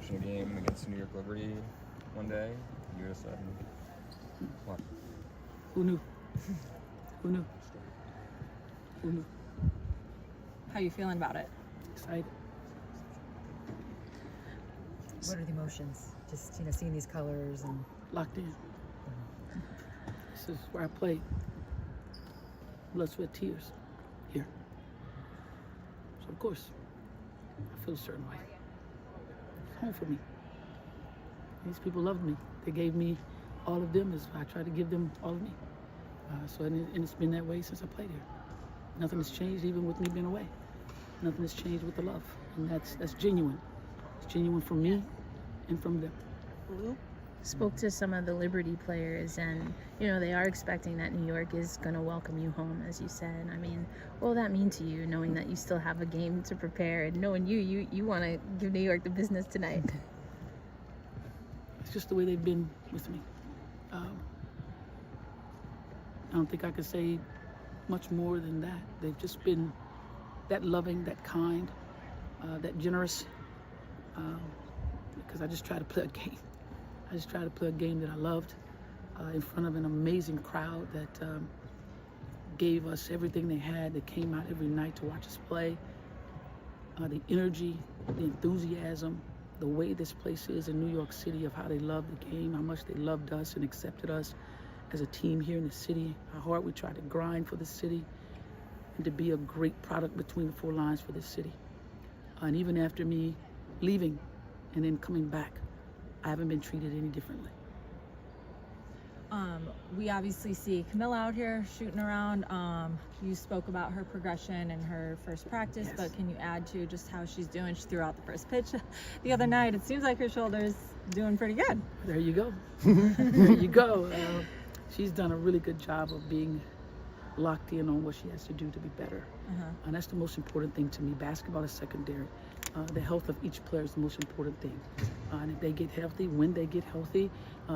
watching a game against New York Liberty one day. You just said, what? Who knew? Who knew? Who knew? How are you feeling about it? Excited. What are the emotions? Just, seeing these colors and... Locked in. This is where I play. Blood, sweat, tears. Here. So, of course, I feel a certain way. It's home for me. These people loved me. They gave me all of them as I tried to give them all of me. And it's been that way since I played here. Nothing has changed, even with me being away. Nothing has changed with the love. And that's genuine. It's genuine from me and from them. Spoke to some of the Liberty players, and they are expecting that New York is going to welcome you home, as you said. I mean, what will that mean to you, knowing that you still have a game to prepare, and knowing you want to give New York the business tonight? It's just the way they've been with me. I don't think I could say much more than that. They've just been that loving, that kind, that generous, because I just try to play a game. I just try to play a game that I loved in front of an amazing crowd that gave us everything they had. They came out every night to watch us play. The energy, the enthusiasm, the way this place is in New York City, of how they love the game, how much they loved us and accepted us as a team here in the city, how hard we try to grind for the city and to be a great product between the four lines for this city. And even after me leaving and then coming back, I haven't been treated any differently. We obviously see Camilla out here shooting around. You spoke about her progression in her first practice, Yes. but can you add to just how she's doing? She threw out the first pitch the other night. It seems like her shoulder's doing pretty good. There you go. There you go. She's done a really good job of being locked in on what she has to do to be better. And that's the most important thing to me. Basketball is secondary. The health of each player is the most important thing. And if they get healthy, when they get healthy,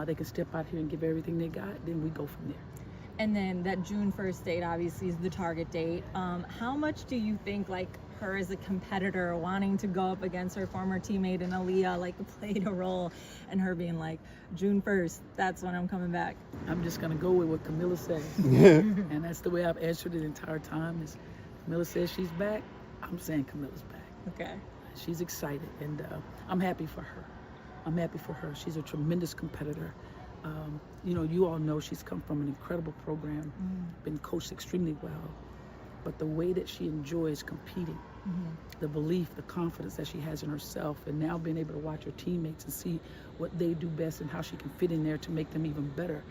they can step out here and give everything they got, then we go from there. And then that June 1st date obviously is the target date. How much do you think her as a competitor wanting to go up against her former teammate in Aaliyah played a role, and her being like, June 1st, that's when I'm coming back? I'm just going to go with what Camilla says. And that's the way I've answered it the entire time. Is Camilla says she's back, I'm saying Camilla's back. Okay. She's excited, and I'm happy for her. I'm happy for her. She's a tremendous competitor. You all know she's come from an incredible program, been coached extremely well. But the way that she enjoys competing, the belief, the confidence that she has in herself, and now being able to watch her teammates and see what they do best and how she can fit in there to make them even better,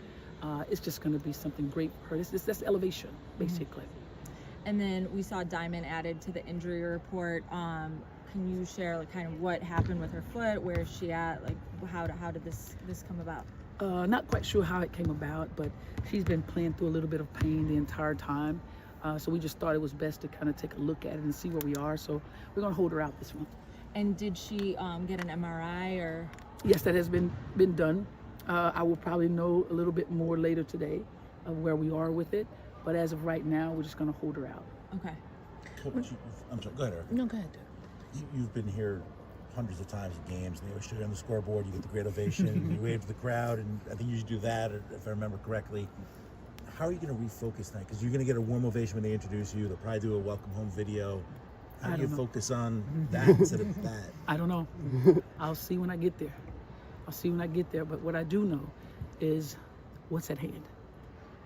it's just going to be something great for her. That's elevation, basically. And then we saw Diamond added to the injury report. Can you share kind of what happened with her foot? Where is she at? How did this come about? Not quite sure how it came about, but she's been playing through a little bit of pain the entire time. So we just thought it was best to kind of take a look at it and see where we are. So we're going to hold her out this month. And did she get an MRI or? Yes, that has been done. I will probably know a little bit more later today of where we are with it. But as of right now, we're just going to hold her out. Okay. I'm sorry, go ahead, Eric. No, go ahead. You've been here hundreds of times at games, and they always show you on the scoreboard, you get the great ovation, you wave to the crowd, and I think you should do that, if I remember correctly. How are you going to refocus tonight? Because you're going to get a warm ovation when they introduce you. They'll probably do a welcome home video. How do you focus on that instead of that? I don't know. I'll see when I get there. But what I do know is what's at hand.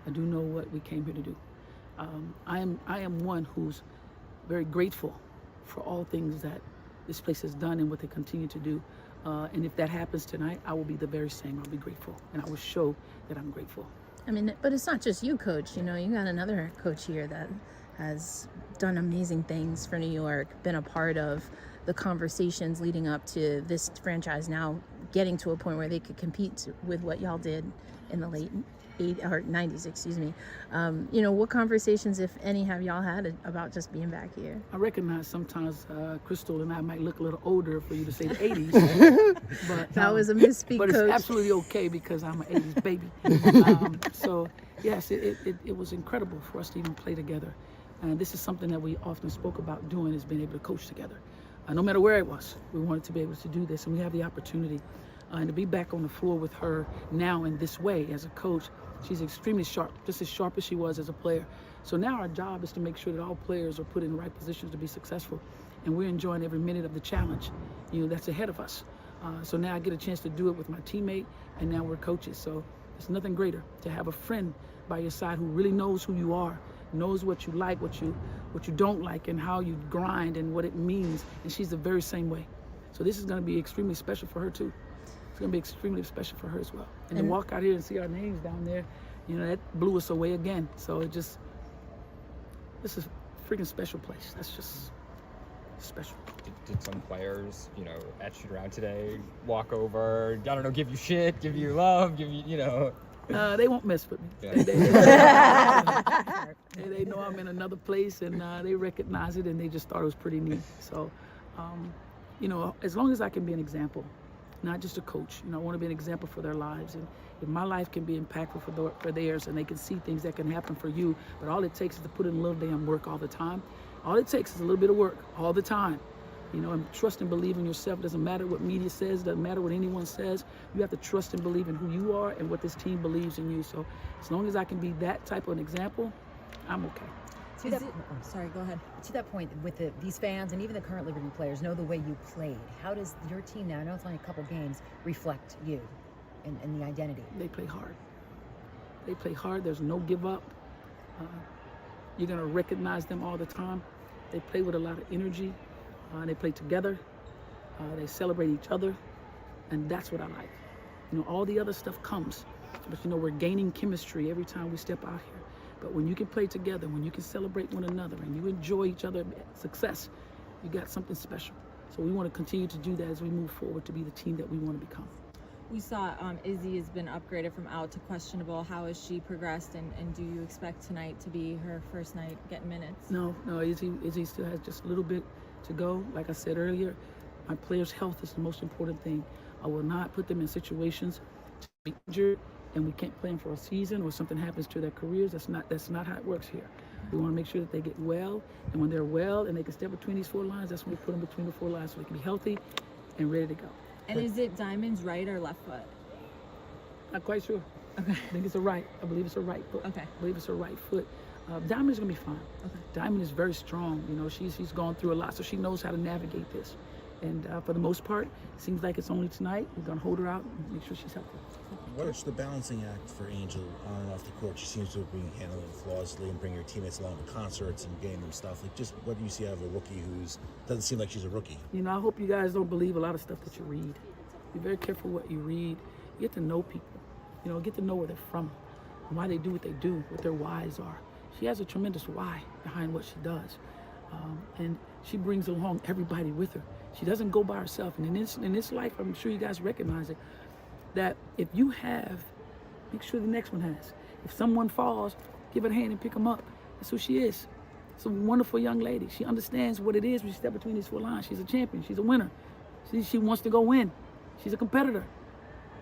I do know what we came here to do. I am one who's very grateful for all things that this place has done and what they continue to do. And if that happens tonight, I will be the very same. I'll be grateful, and I will show that I'm grateful. I mean, but it's not just you, Coach. You got another coach here that has done amazing things for New York, been a part of the conversations leading up to this franchise now getting to a point where they could compete with what y'all did in the late 90s, excuse me. What conversations, if any, have y'all had about just being back here? I recognize sometimes Crystal and I might look a little older for you to say the 80s. But that was a misspeak, but Coach. It's absolutely okay because I'm an 80s baby. So yes, it was incredible for us to even play together. And this is something that we often spoke about doing, is being able to coach together. No matter where it was, we wanted to be able to do this, and we have the opportunity. And to be back on the floor with her now in this way as a coach, she's extremely sharp, just as sharp as she was as a player. So now our job is to make sure that all players are put in the right positions to be successful, and we're enjoying every minute of the challenge, that's ahead of us. So now I get a chance to do it with my teammate, and now we're coaches. So there's nothing greater to have a friend by your side who really knows who you are, knows what you like, what you don't like, and how you grind and what it means. And she's the very same way. So this is going to be extremely special for her too. It's going to be extremely special for her as well. And to walk out here and see our names down there, that blew us away again. So this is a freaking special place. That's just special. Did some players, at shoot around today, walk over, I don't know, give you shit, give you love, give you, They won't mess with me. Yeah. They know I'm in another place, and they recognize it, and they just thought it was pretty neat. So, as long as I can be an example, not just a coach, I want to be an example for their lives. And if my life can be impactful for theirs, and they can see things that can happen for you, but all it takes is to put in a little damn work all the time. All it takes is a little bit of work all the time. And trust and believe in yourself. Doesn't matter what media says, doesn't matter what anyone says. You have to trust and believe in who you are and what this team believes in you. So as long as I can be that type of an example, I'm okay. Sorry, go ahead. To that point, with these fans and even the current Liberty players know the way you played. How does your team now, I know it's only a couple games, reflect you and the identity? They play hard. They play hard. There's no give up. You're going to recognize them all the time. They play with a lot of energy. They play together. They celebrate each other. And that's what I like. All the other stuff comes. But, we're gaining chemistry every time we step out here. But when you can play together, when you can celebrate one another, and you enjoy each other's success, you got something special. So we want to continue to do that as we move forward to be the team that we want to become. We saw Izzy has been upgraded from out to questionable. How has she progressed, and do you expect tonight to be her first night getting minutes? No, Izzy still has just a little bit to go. Like I said earlier, my players' health is the most important thing. I will not put them in situations to be injured and we can't play them for a season, or something happens to their careers. That's not how it works here. We want to make sure that they get well, and when they're well and they can step between these four lines, that's when we put them between the four lines so they can be healthy and ready to go. And is it Diamond's right or left foot? Not quite sure. Okay. I think it's a right. I believe it's a right foot. Okay. I believe it's a right foot. Diamond is going to be fine. Okay. Diamond is very strong. She's gone through a lot, so she knows how to navigate this. And for the most part, it seems like it's only tonight. We're going to hold her out and make sure she's healthy. What's the balancing act for Angel on and off the court? She seems to be handling it flawlessly and bringing her teammates along to concerts and getting them stuff. Just what do you see out of a rookie doesn't seem like she's a rookie? I hope you guys don't believe a lot of stuff that you read. Be very careful what you read. You get to know people. Get to know where they're from, and why they do what they do, what their whys are. She has a tremendous why behind what she does. And she brings along everybody with her. She doesn't go by herself. And in this life, I'm sure you guys recognize it, that if you have, make sure the next one has. If someone falls, give her a hand and pick them up. That's who she is. It's a wonderful young lady. She understands what it is when she steps between these four lines. She's a champion. She's a winner. She wants to go win. She's a competitor.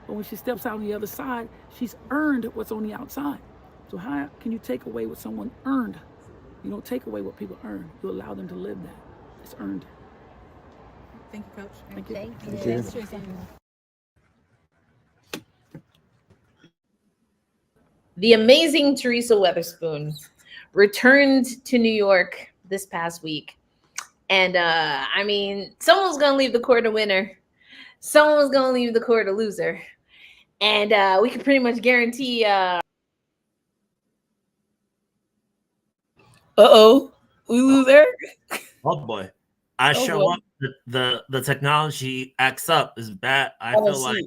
But when she steps out on the other side, she's earned what's on the outside. So how can you take away what someone earned? You don't take away what people earn. You allow them to live that. It's earned. Thank you, Coach. Thank you. Thank you. Thanks, Teresa. The amazing Teresa Weatherspoon returned to New York this past week. And someone was going to leave the court a winner. Someone was going to leave the court a loser. And we can pretty much guarantee. We lose there. Oh boy. I show up, the technology acts up is bad. I feel like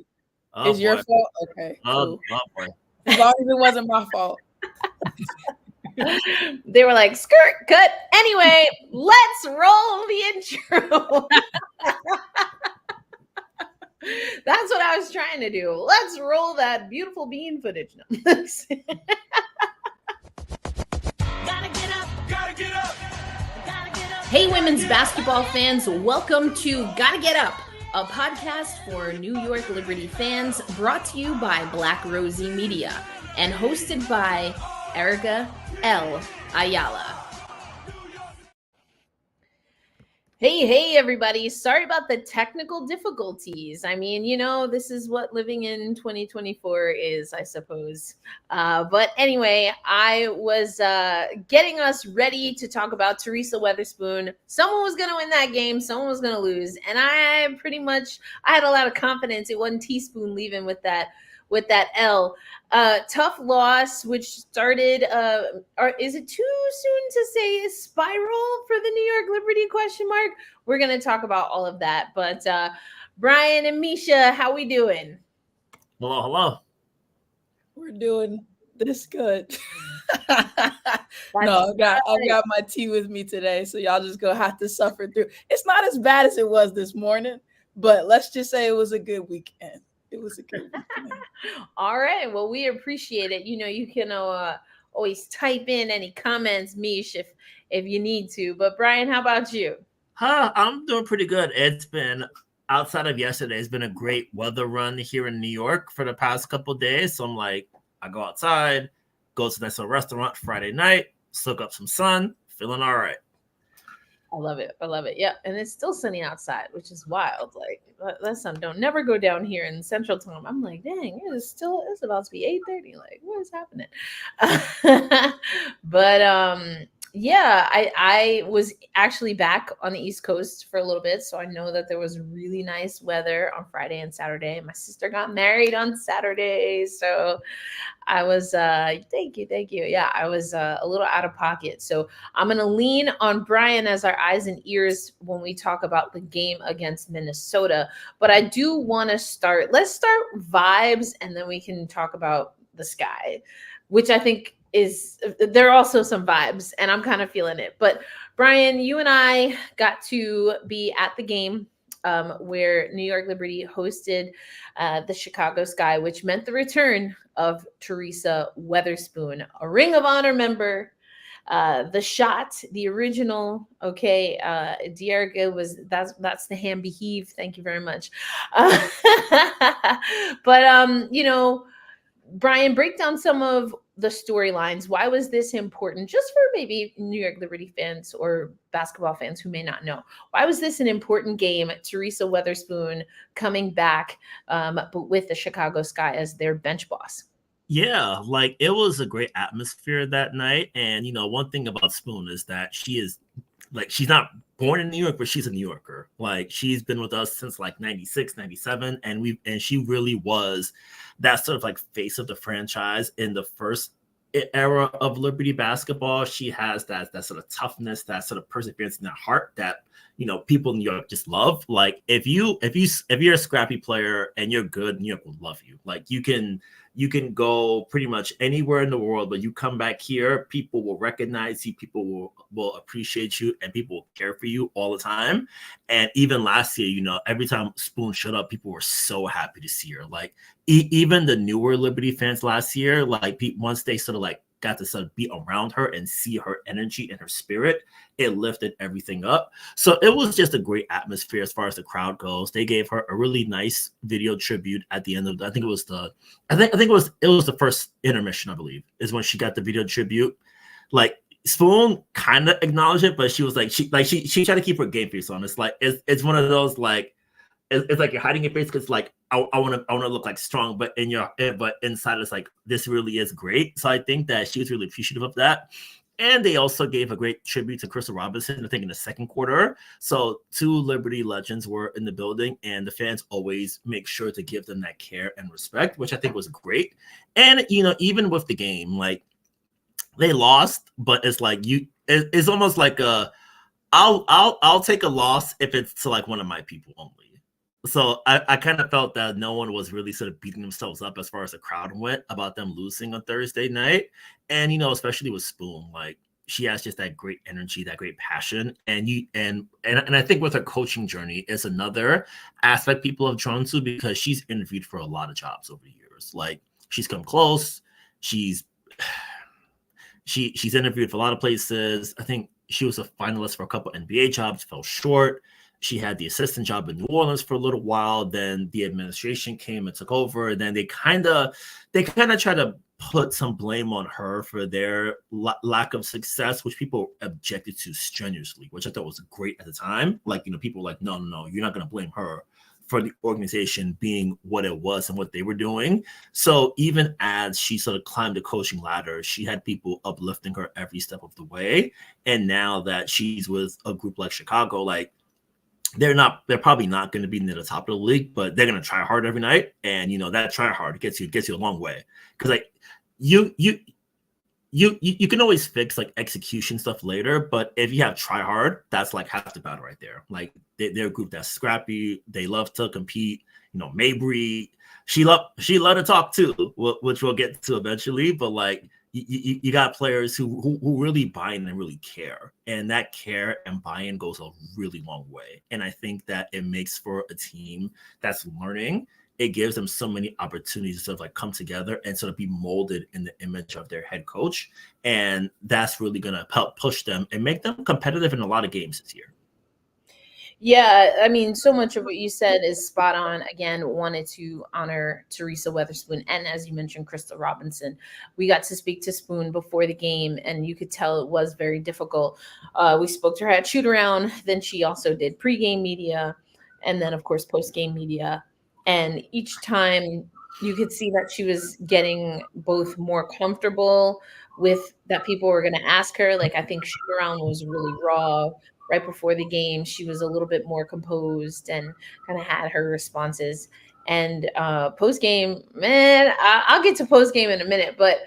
it's your fault? Okay. Oh boy. As long as it wasn't my fault. They were like, skirt, cut. Anyway, let's roll the intro. That's what I was trying to do. Let's roll that beautiful bean footage. No. Gotta get up. Gotta get up. Gotta get up. Hey, women's basketball fans, welcome to Gotta Get Up, a podcast for New York Liberty fans, brought to you by Black Rosie Media and hosted by Erica L. Ayala. Hey, everybody. Sorry about the technical difficulties. I mean, this is what living in 2024 is, I suppose. But anyway, I was getting us ready to talk about Teresa Weatherspoon. Someone was going to win that game, someone was going to lose. And I had a lot of confidence it wasn't Teaspoon leaving with that L. Tough loss, which started, or is it too soon to say a spiral for the New York Liberty question mark? We're going to talk about all of that. But Brian and Misha, how we doing? Hello. We're doing this good. No, I've got my tea with me today, so y'all just gonna have to suffer through. It's not as bad as it was this morning, but let's just say it was a good weekend. It was a good weekend. All right. Well, we appreciate it. You can always type in any comments, Mish, if you need to. But Brian, how about you? I'm doing pretty good. It's been, outside of yesterday, it's been a great weather run here in New York for the past couple of days. So I'm like, I go outside, go to a nice little restaurant Friday night, soak up some sun, feeling all right. I love it. Yeah. And it's still sunny outside, which is wild. Like, that sun don't never go down here in Central Time. I'm like, dang, it's about to be 8:30. Like, what is happening? But yeah, I was actually back on the East Coast for a little bit. So I know that there was really nice weather on Friday and Saturday. My sister got married on Saturday. So I was, thank you. Yeah, I was a little out of pocket. So I'm going to lean on Brian as our eyes and ears when we talk about the game against Minnesota. But I do want to let's start vibes, and then we can talk about the sky, which I think there are also some vibes, and I'm kind of feeling it. But Brian, you and I got to be at the game where New York Liberty hosted the Chicago Sky, which meant the return of Teresa Weatherspoon, a Ring of Honor member. The shot, the original, okay, Dearica that's the hand beheave. Thank you very much. But Brian, break down some of the storylines. Why was this important? Just for maybe New York Liberty fans or basketball fans who may not know. Why was this an important game? Teresa Weatherspoon coming back, but with the Chicago Sky as their bench boss. Yeah, like it was a great atmosphere that night. And, one thing about Spoon is that she's not born in New York, but she's a New Yorker. Like, she's been with us since like 96, 97. And she really was that sort of like face of the franchise in the first era of Liberty basketball. She has that sort of toughness, that sort of perseverance in that heart that, people in New York just love. Like, if you're a scrappy player and you're good, New York will love you. Like, you can go pretty much anywhere in the world, but you come back here, people will recognize you, people will appreciate you, and people will care for you all the time. And even last year, every time Spoon showed up, people were so happy to see her. Like, even the newer Liberty fans last year, like, once they sort of like got to sort of be around her and see her energy and her spirit, it lifted everything up. So it was just a great atmosphere as far as the crowd goes. They gave her a really nice video tribute at the end of I think it was the first intermission, I believe, is when she got the video tribute. Like, Spoon kind of acknowledged it, but she was like she tried to keep her game face on. It's like it's one of those like it's like you're hiding your face because like I want to look like strong, but inside it's like this really is great. So I think that she was really appreciative of that. And they also gave a great tribute to Crystal Robinson, I think, in the second quarter. So 2 Liberty legends were in the building, and the fans always make sure to give them that care and respect, which I think was great. And even with the game, like, they lost, but it's like it's almost like I'll take a loss if it's to like one of my people only. So I kind of felt that no one was really sort of beating themselves up as far as the crowd went about them losing on Thursday night. And, especially with Spoon, like, she has just that great energy, that great passion. And I think with her coaching journey is another aspect people have drawn to, because she's interviewed for a lot of jobs over the years. Like, she's come close. She's interviewed for a lot of places. I think she was a finalist for a couple NBA jobs, fell short. she had the assistant job in New Orleans for a little while. Then the administration came and took over. And then they kind of tried to put some blame on her for their lack of success, which people objected to strenuously, which I thought was great at the time. Like, people were like, no, you're not going to blame her for the organization being what it was and what they were doing. So even as she sort of climbed the coaching ladder, she had people uplifting her every step of the way. And now that she's with a group like Chicago, like, they're probably not going to be near the top of the league, but they're going to try hard every night. And, that try hard gets you a long way. Cause like you can always fix like execution stuff later, but if you have try hard, that's like half the battle right there. Like they're a group that's scrappy. They love to compete. Mabry, she loved to talk too, which we'll get to eventually. But like you got players who really buy in and really care, and that care and buy-in goes a really long way. And I think that it makes for a team that's learning. It gives them so many opportunities to sort of like come together and sort of be molded in the image of their head coach. And that's really going to help push them and make them competitive in a lot of games this year. Yeah, I mean, so much of what you said is spot on. Again, wanted to honor Teresa Weatherspoon and, as you mentioned, Crystal Robinson. We got to speak to Spoon before the game, and you could tell it was very difficult. We spoke to her at shoot-around. Then she also did pregame media, and then, of course, postgame media. And each time you could see that she was getting both more comfortable with that people were going to ask her. Like, I think shoot around was really raw. Right before the game, she was a little bit more composed and kind of had her responses. And post game, man, I'll get to post game in a minute. But,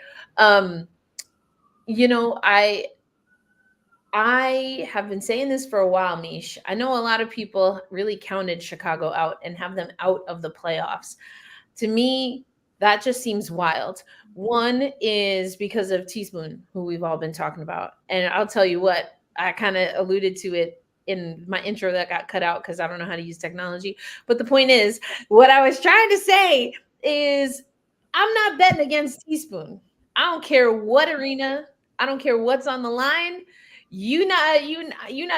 I have been saying this for a while, Mish. I know a lot of people really counted Chicago out and have them out of the playoffs. To me, that just seems wild. One is because of Teaspoon, who we've all been talking about. And I'll tell you what, I kind of alluded to it in my intro that got cut out because I don't know how to use technology. But the point is, what I was trying to say is I'm not betting against Teaspoon. I don't care what arena. I don't care what's on the line. You not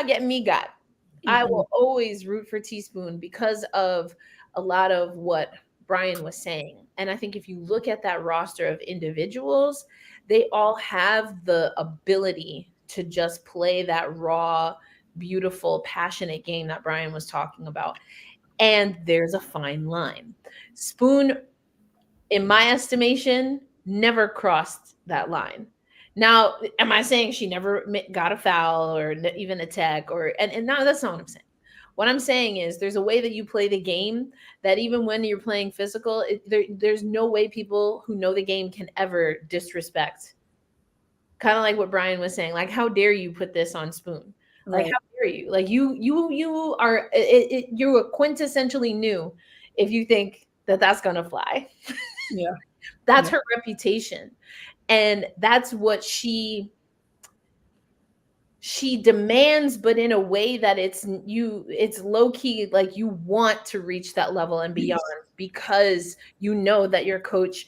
getting me got. Mm-hmm. I will always root for Teaspoon because of a lot of what Brian was saying. And I think if you look at that roster of individuals, they all have the ability to just play that raw, beautiful, passionate game that Brian was talking about. And there's a fine line. Spoon, in my estimation, never crossed that line. Now, am I saying she never got a foul or even a tech and no, that's not what I'm saying. What I'm saying is there's a way that you play the game that even when you're playing physical, there's no way people who know the game can ever disrespect. Kind of like what Brian was saying, like, how dare you put this on Spoon? Like, how dare you? Like you are, you're quintessentially new if you think that that's going to fly. Yeah. That's her reputation. And that's what she demands, but in a way that it's low key, like you want to reach that level and beyond because you know that your coach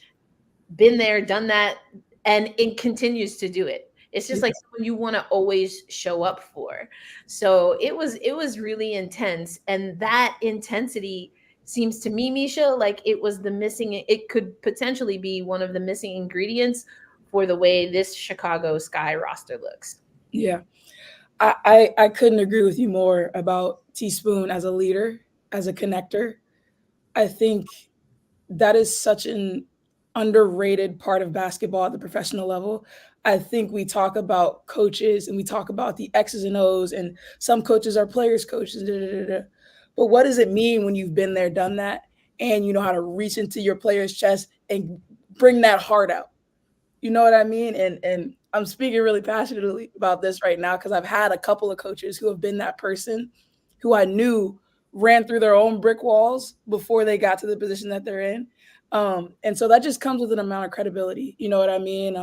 been there, done that, and it continues to do it. It's just like someone you want to always show up for. So it was really intense. And that intensity seems to me, Misha, like it could potentially be one of the missing ingredients for the way this Chicago Sky roster looks. Yeah. I couldn't agree with you more about Teaspoon as a leader, as a connector. I think that is such an underrated part of basketball at the professional level. I think we talk about coaches and we talk about the X's and O's, and some coaches are players' coaches. But what does it mean when you've been there, done that, and you know how to reach into your player's chest and bring that heart out? You know what I mean? And I'm speaking really passionately about this right now because I've had a couple of coaches who have been that person who I knew ran through their own brick walls before they got to the position that they're in. And so that just comes with an amount of credibility. You know what I mean?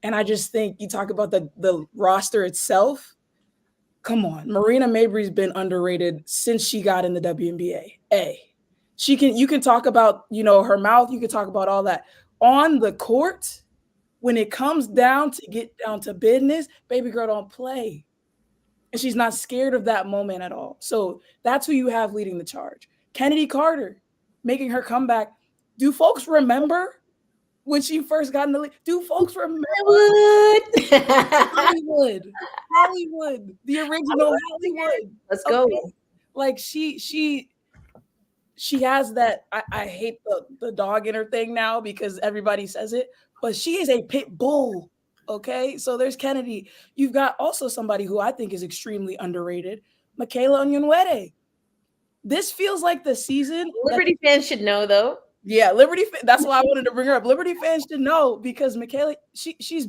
And I just think you talk about the roster itself. Come on. Marina Mabry's been underrated since she got in the WNBA. You can talk about, her mouth. You can talk about all that. On the court, when it comes down to get down to business, baby girl don't play. and she's not scared of that moment at all. So that's who you have leading the charge. Kennedy Carter making her comeback. Do folks remember when she first got in the league? Do folks remember Hollywood? Hollywood, the original Hollywood. Let's go. Like she has that. I hate the dog in her thing now because everybody says it, but she is a pit bull. Okay, so there's Kennedy. You've got also somebody who I think is extremely underrated, Michaela Onyenwere. This feels like the season. Liberty fans should know, though. Yeah, Liberty. That's why I wanted to bring her up. Liberty fans should know because Michaela, she's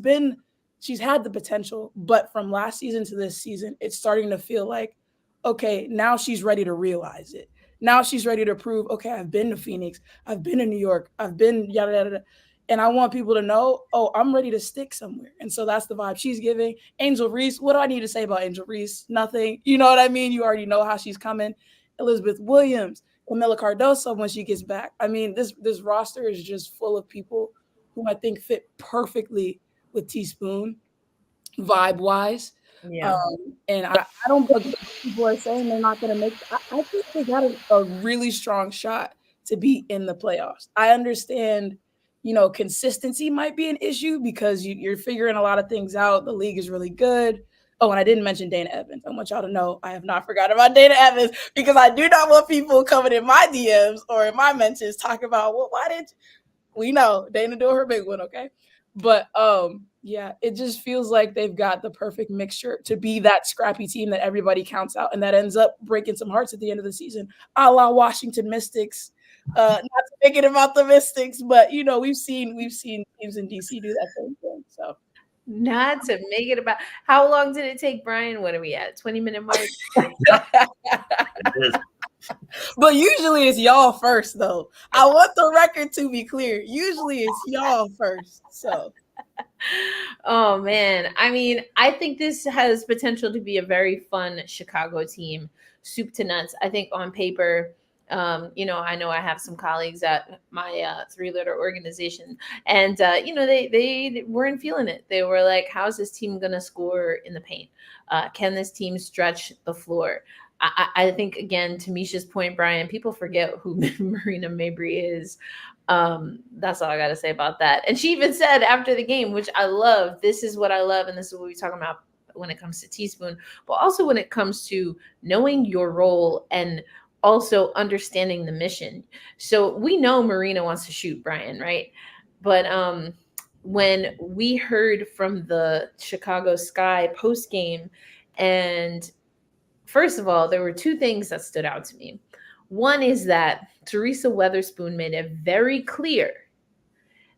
had the potential, but from last season to this season, it's starting to feel like, okay, now she's ready to realize it. Now she's ready to prove, okay, I've been to Phoenix, I've been to New York, I've been yada yada yada. And I want people to know, oh, I'm ready to stick somewhere. And so that's the vibe she's giving. Angel Reese, what do I need to say about Angel Reese? Nothing. You know what I mean? You already know how she's coming. Elizabeth Williams, Camila Cardoso when she gets back. I mean, this roster is just full of people who I think fit perfectly with Teaspoon, vibe-wise. Yeah. And I don't believe people are saying they're not going to make. I think they got a really strong shot to be in the playoffs. I understand, consistency might be an issue because you're figuring a lot of things out. The league is really good. Oh, and I didn't mention Dana Evans. I want y'all to know I have not forgotten about Dana Evans because I do not want people coming in my DMs or in my mentions talking about, well, why did we know Dana doing her big one, okay? But yeah, it just feels like they've got the perfect mixture to be that scrappy team that everybody counts out and that ends up breaking some hearts at the end of the season, a la Washington Mystics. Not thinking about the Mystics, but we've seen teams in DC do that same thing. So. Not to make it about how long did it take, Brian? What are we at? 20-minute mark? But usually it's y'all first, though. I want the record to be clear. Usually it's y'all first. So oh man. I mean, I think this has potential to be a very fun Chicago team, soup to nuts. I think on paper, I know I have some colleagues at my three-letter organization, and they weren't feeling it. They were like, "How's this team gonna score in the paint? Can this team stretch the floor?" I think again, to Misha's point, Brian, people forget who Marina Mabry is. That's all I got to say about that. And she even said after the game, which I love. This is what I love, and this is what we're talking about when it comes to Teaspoon, but also when it comes to knowing your role and also understanding the mission. So we know Marina wants to shoot, Brian, right? But when we heard from the Chicago Sky post game, and first of all, there were two things that stood out to me. One is that Teresa Weatherspoon made it very clear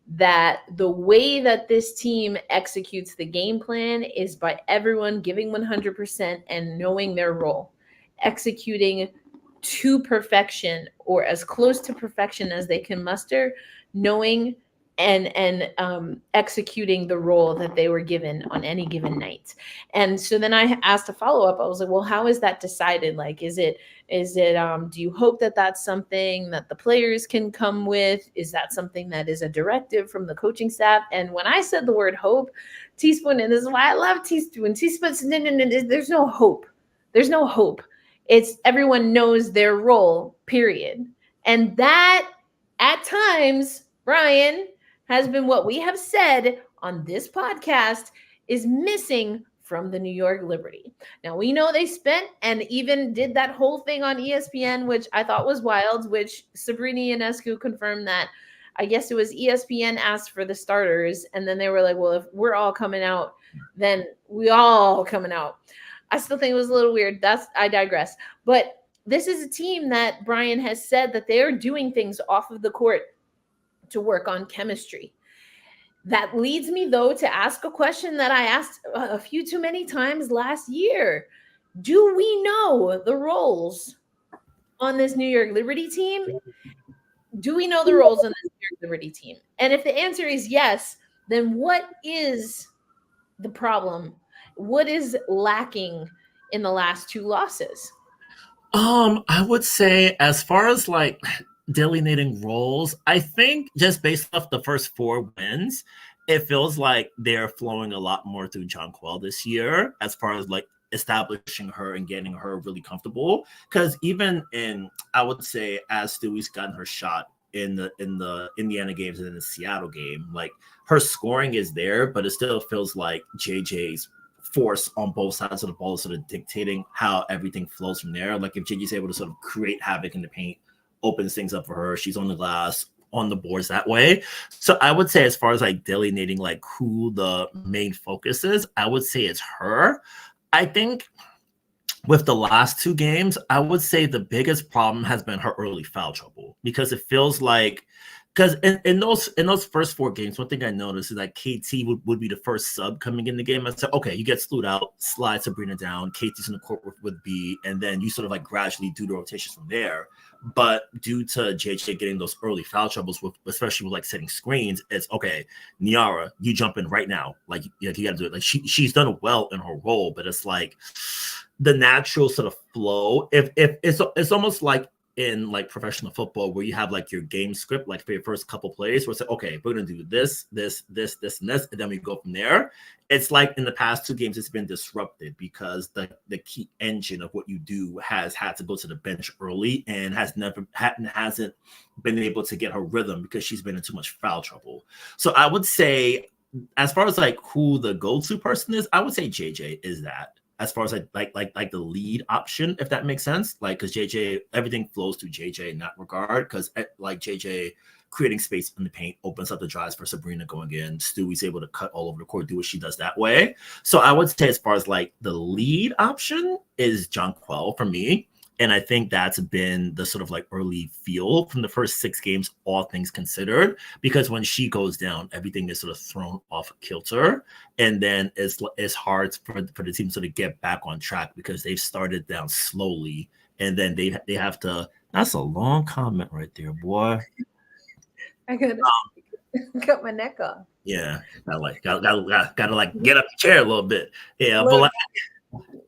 that the way that this team executes the game plan is by everyone giving 100% and knowing their role, executing to perfection or as close to perfection as they can muster, knowing and executing the role that they were given on any given night. And so then I asked a follow-up. I was like, well, how is that decided? Like, is it do you hope that that's something that the players can come with? Is that something that is a directive from the coaching staff? And when I said the word hope, Teaspoon, and this is why I love Teaspoon, Teaspoon said, no, there's no hope. There's no hope. It's everyone knows their role, period. And that at times, Brian, has been what we have said on this podcast is missing from the New York Liberty. Now, we know they spent and even did that whole thing on ESPN, which I thought was wild, which Sabrina Ionescu confirmed that I guess it was ESPN asked for the starters. And then they were like, well, if we're all coming out, then we all coming out. I still think it was a little weird. I digress. But this is a team that Brian has said that they are doing things off of the court to work on chemistry. That leads me, though, to ask a question that I asked a few too many times last year. Do we know the roles on this New York Liberty team? Do we know the roles on this New York Liberty team? And if the answer is yes, then what is the problem? What is lacking in the last two losses? I would say as far as like delineating roles, I think just based off the first 4 wins, it feels like they're flowing a lot more through Jonquel this year as far as like establishing her and getting her really comfortable. Because even I would say, as Stewie's gotten her shot in the Indiana games and in the Seattle game, like her scoring is there, but it still feels like JJ's force on both sides of the ball is sort of dictating how everything flows from there. Like if JJ's able to sort of create havoc in the paint, opens things up for her, she's on the glass, on the boards that way. So I would say, as far as like delineating like who the main focus is, I would say it's her. I think with the last two games, I would say the biggest problem has been her early foul trouble, because it feels like, because in those first four games, one thing I noticed is that KT would be the first sub coming in the game. I said, okay, you get slewed out, slide Sabrina down, KT's in the court with B, and then you sort of like gradually do the rotations from there. But due to JJ getting those early foul troubles, especially with like setting screens, it's okay, Niara, you jump in right now. Like you got to do it. Like she's done well in her role, but it's like the natural sort of flow. If it's almost like in like professional football, where you have like your game script, like for your first couple plays, where it's like, okay, we're gonna do this, and then we go from there. It's like in the past two games, it's been disrupted because the key engine of what you do has had to go to the bench early and hasn't been able to get her rhythm because she's been in too much foul trouble. So I would say, as far as like who the go-to person is, I would say JJ is that. As far as like the lead option, if that makes sense, like because JJ, everything flows through JJ in that regard, because like JJ creating space in the paint opens up the drives for Sabrina going in. Stewie's able to cut all over the court, do what she does that way. So I would say, as far as like the lead option, is Jonquel for me. And I think that's been the sort of like early feel from the first 6 games, all things considered, because when she goes down, everything is sort of thrown off kilter. And then it's hard for the team to sort of get back on track because they've started down slowly. And then they have to, that's a long comment right there, boy. I could cut my neck off. Yeah. Gotta like get up the chair a little bit. Yeah. But like,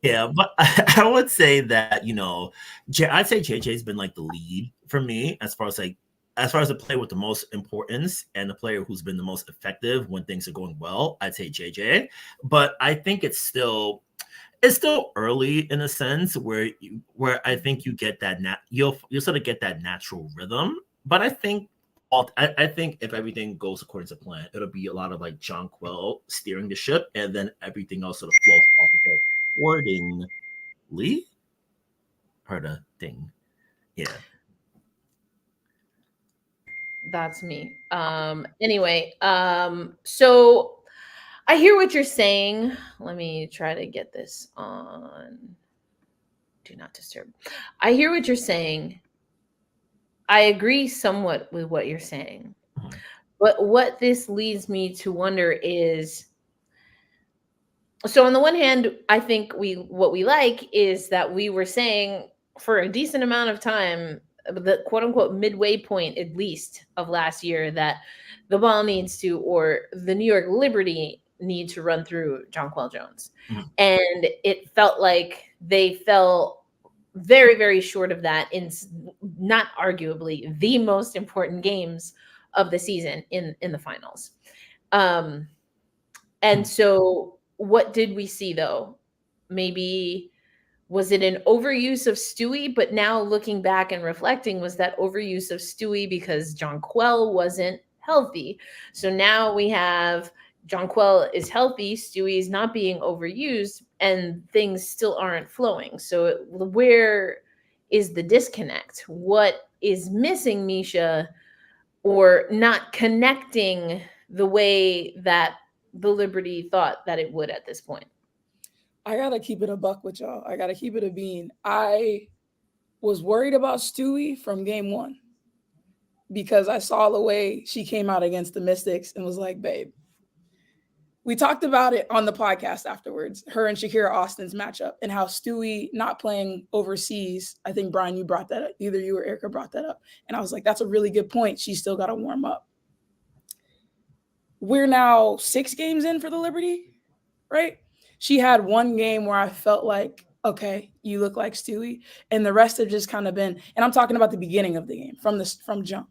yeah, but I would say that, I'd say JJ's been like the lead for me as far as the player with the most importance and the player who's been the most effective when things are going well. I'd say JJ, but I think it's still early in a sense where I think you get that you'll sort of get that natural rhythm. But I think if everything goes according to plan, it'll be a lot of like Jonquel steering the ship, and then everything else sort of flows off of it accordingly. Heard a thing. Yeah. That's me. Anyway, so I hear what you're saying. Let me try to get this on Do Not Disturb. I hear what you're saying. I agree somewhat with what you're saying. But what this leads me to wonder is, so on the one hand, I think what we like is that we were saying for a decent amount of time, the quote unquote midway point, at least, of last year, that the ball needs to, or the New York Liberty need to run through Jonquel Jones. And it felt like they fell very, very short of that in not arguably the most important games of the season in the finals. And so what did we see though? Maybe was it an overuse of Stewie? But now looking back and reflecting, was that overuse of Stewie because Jonquel wasn't healthy? So now we have Jonquel is healthy, Stewie is not being overused, and things still aren't flowing. So where is the disconnect? What is missing, Misha, or not connecting the way that the Liberty thought that it would at this point? I gotta keep it a buck with y'all. I gotta keep it a bean. I was worried about Stewie from game 1 because I saw the way she came out against the Mystics and was like, babe. We talked about it on the podcast afterwards, her and Shakira Austin's matchup, and how Stewie not playing overseas. I think, Brian, you brought that up. Either you or Erica brought that up. And I was like, that's a really good point. She's still got to warm up. We're now 6 games in for the Liberty, right? She had one game where I felt like, okay, you look like Stewie. And the rest have just kind of been, and I'm talking about the beginning of the game from jump.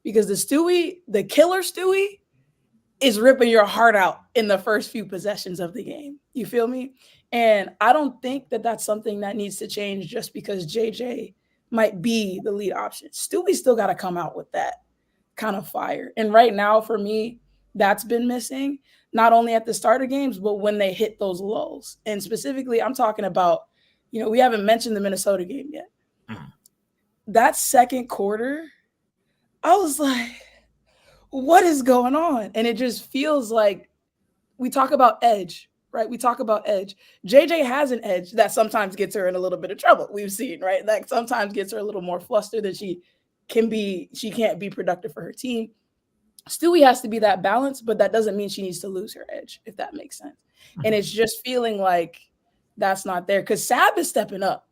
Because the killer Stewie is ripping your heart out in the first few possessions of the game. You feel me? And I don't think that that's something that needs to change just because JJ might be the lead option. Stewie still got to come out with that kind of fire. And right now, for me, that's been missing, not only at the start of games, but when they hit those lulls. And specifically, I'm talking about, we haven't mentioned the Minnesota game yet. That second quarter, I was like, what is going on? And it just feels like we talk about edge, right? We talk about edge. JJ has an edge that sometimes gets her in a little bit of trouble. We've seen, right? That sometimes gets her a little more flustered than she can't be productive for her team. Stewie has to be that balance, but that doesn't mean she needs to lose her edge, if that makes sense. And it's just feeling like that's not there because Sab is stepping up.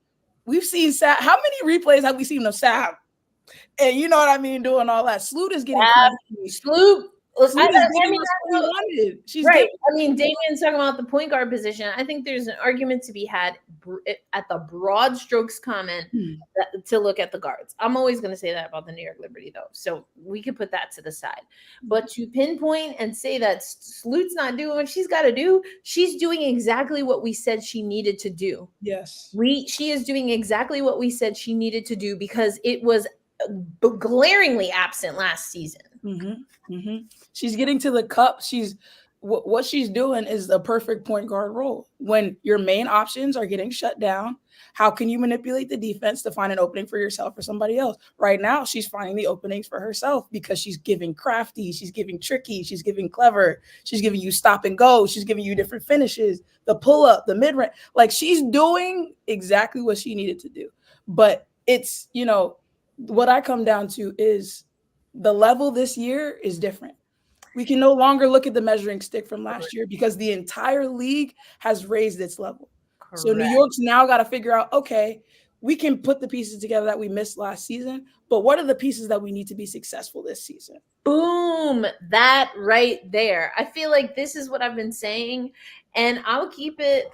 We've seen Sab. How many replays have we seen of Sab? And you know what I mean, doing all that. Sloot is getting Sloot. Sloot is getting us what we wanted. She's right. getting, I mean, Damien's talking about the point guard position. I think there's an argument to be had at the broad strokes comment to look at the guards. I'm always going to say that about the New York Liberty, though. So we can put that to the side. But to pinpoint and say that Sloot's not doing what she's got to do, she's doing exactly what we said she needed to do. Yes. She is doing exactly what we said she needed to do because it was glaringly absent last season. She's getting to the cup. What she's doing is the perfect point guard role. When your main options are getting shut down, how can you manipulate the defense to find an opening for yourself or somebody else? Right now, she's finding the openings for herself because she's giving crafty, she's giving tricky, she's giving clever, she's giving you stop and go, she's giving you different finishes, the pull up, the mid range. Like she's doing exactly what she needed to do. But it's, what I come down to is the level this year is different. We can no longer look at the measuring stick from last year because the entire league has raised its level. Correct. So New York's now got to figure out, okay, we can put the pieces together that we missed last season, but what are the pieces that we need to be successful this season? Boom, that right there. I feel like this is what I've been saying, and I'll keep it.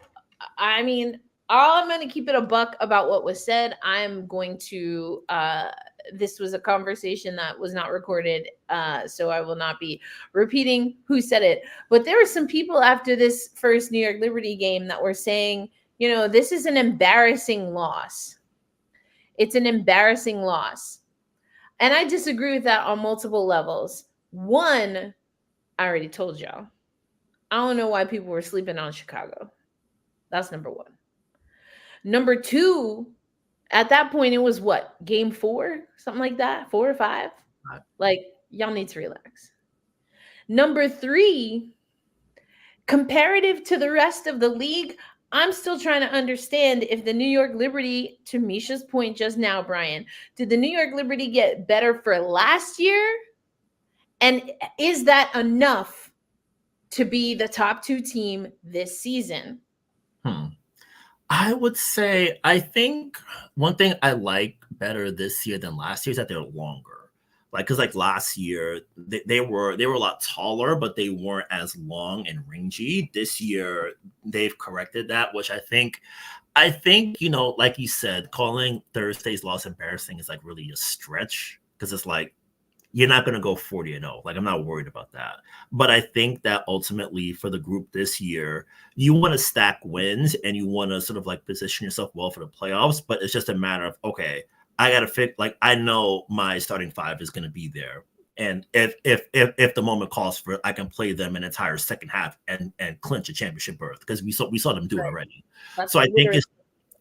I mean, I'm going to keep it a buck about what was said. I'm going to this was a conversation that was not recorded, so I will not be repeating who said it. But there were some people after this first New York Liberty game that were saying, this is an embarrassing loss. It's an embarrassing loss. And I disagree with that on multiple levels. One, I already told y'all. I don't know why people were sleeping on Chicago. That's number one. Number two, at that point, it was what? Game 4? Something like that? 4 or 5? Like, y'all need to relax. Number 3, comparative to the rest of the league, I'm still trying to understand if the New York Liberty, to Misha's point just now, Brian, did the New York Liberty get better for last year? And is that enough to be the top 2 team this season? I would say, I think one thing I like better this year than last year is that they're longer. Because last year they were a lot taller, but they weren't as long and rangy. This year they've corrected that, which I think like you said, calling Thursday's loss embarrassing is really a stretch because it's you're not going to go 40-0. I'm not worried about that. But I think that ultimately for the group this year, you want to stack wins and you want to sort of position yourself well for the playoffs. But it's just a matter of, okay, I got to fit. I know my starting 5 is going to be there. And if the moment calls for it, I can play them an entire second half and clinch a championship berth because we saw them do it already. So I think it's,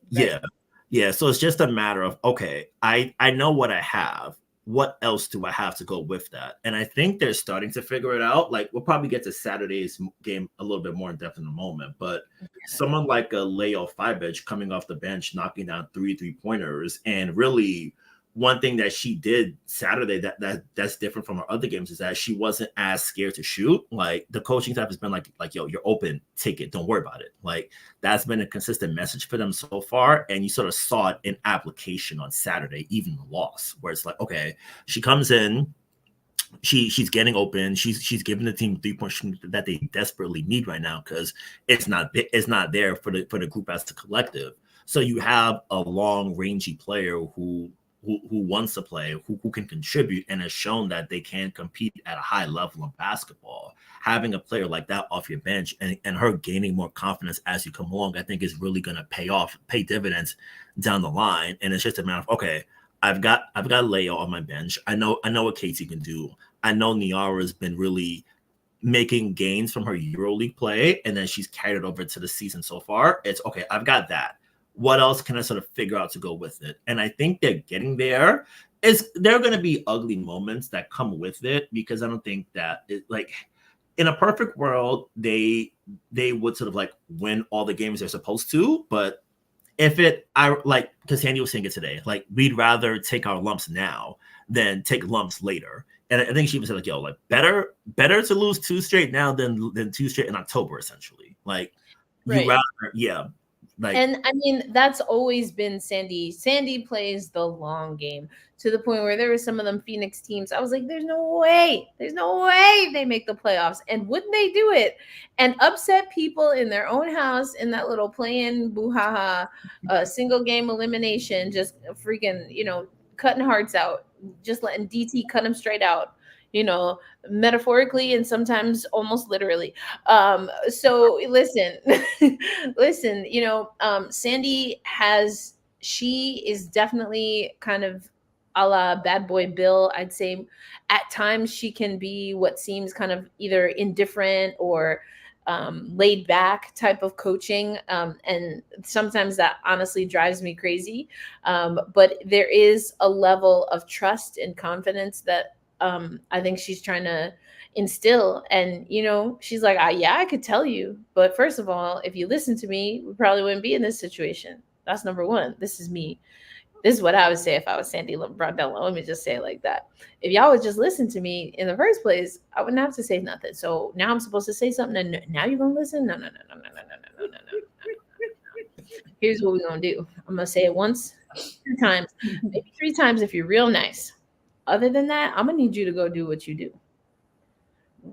yeah. So it's just a matter of, okay, I know what I have. What else do I have to go with that? And I think they're starting to figure it out. We'll probably get to Saturday's game a little bit more in depth in a moment, but someone like a Leo Fibich coming off the bench, knocking down 3 3-pointers, and really one thing that she did Saturday that's different from her other games is that she wasn't as scared to shoot. The coaching staff has been like, yo, you're open, take it, don't worry about it. That's been a consistent message for them so far. And you sort of saw it in application on Saturday, even the loss, where it's okay, she comes in, she's getting open, she's giving the team 3-point shooting that they desperately need right now because it's not there for the group as a collective. So you have a long, rangy player who who wants to play, who can contribute, and has shown that they can compete at a high level of basketball. Having a player like that off your bench and her gaining more confidence as you come along, I think is really going to pay dividends down the line. And it's just a matter of, okay, I've got Leia on my bench. I know what Katie can do. I know Niara has been really making gains from her EuroLeague play, and then she's carried it over to the season so far. It's okay, I've got that. What else can I sort of figure out to go with it? And I think they're getting there. There are going to be ugly moments that come with it, because I don't think that like in a perfect world, they would sort of like win all the games they're supposed to. But because Sandy was saying it today, like we'd rather take our lumps now than take lumps later. And I think she even said like, yo, like better to lose 2 straight now than 2 straight in October, essentially. Like you rather, yeah. Like, and I mean, that's always been Sandy. Sandy plays the long game to the point where there were some of them Phoenix teams. I was like, there's no way they make the playoffs. And wouldn't they do it and upset people in their own house in that little play-in boo-ha-ha single game elimination, just freaking, cutting hearts out, just letting DT cut them straight out, metaphorically and sometimes almost literally. So listen, Sandy she is definitely kind of a la Bad Boy Bill. I'd say at times she can be what seems kind of either indifferent or laid back type of coaching. And sometimes that honestly drives me crazy. But there is a level of trust and confidence that I think she's trying to instill. And, she's like, yeah, I could tell you. But first of all, if you listen to me, we probably wouldn't be in this situation. That's number one. This is me. This is what I would say if I was Sandy Brondello. Let me just say it like that. If y'all would just listen to me in the first place, I wouldn't have to say nothing. So now I'm supposed to say something, and now you're going to listen? No. Here's what we're going to do. I'm going to say it once, 2 times, maybe 3 times if you're real nice. Other than that, I'm going to need you to go do what you do.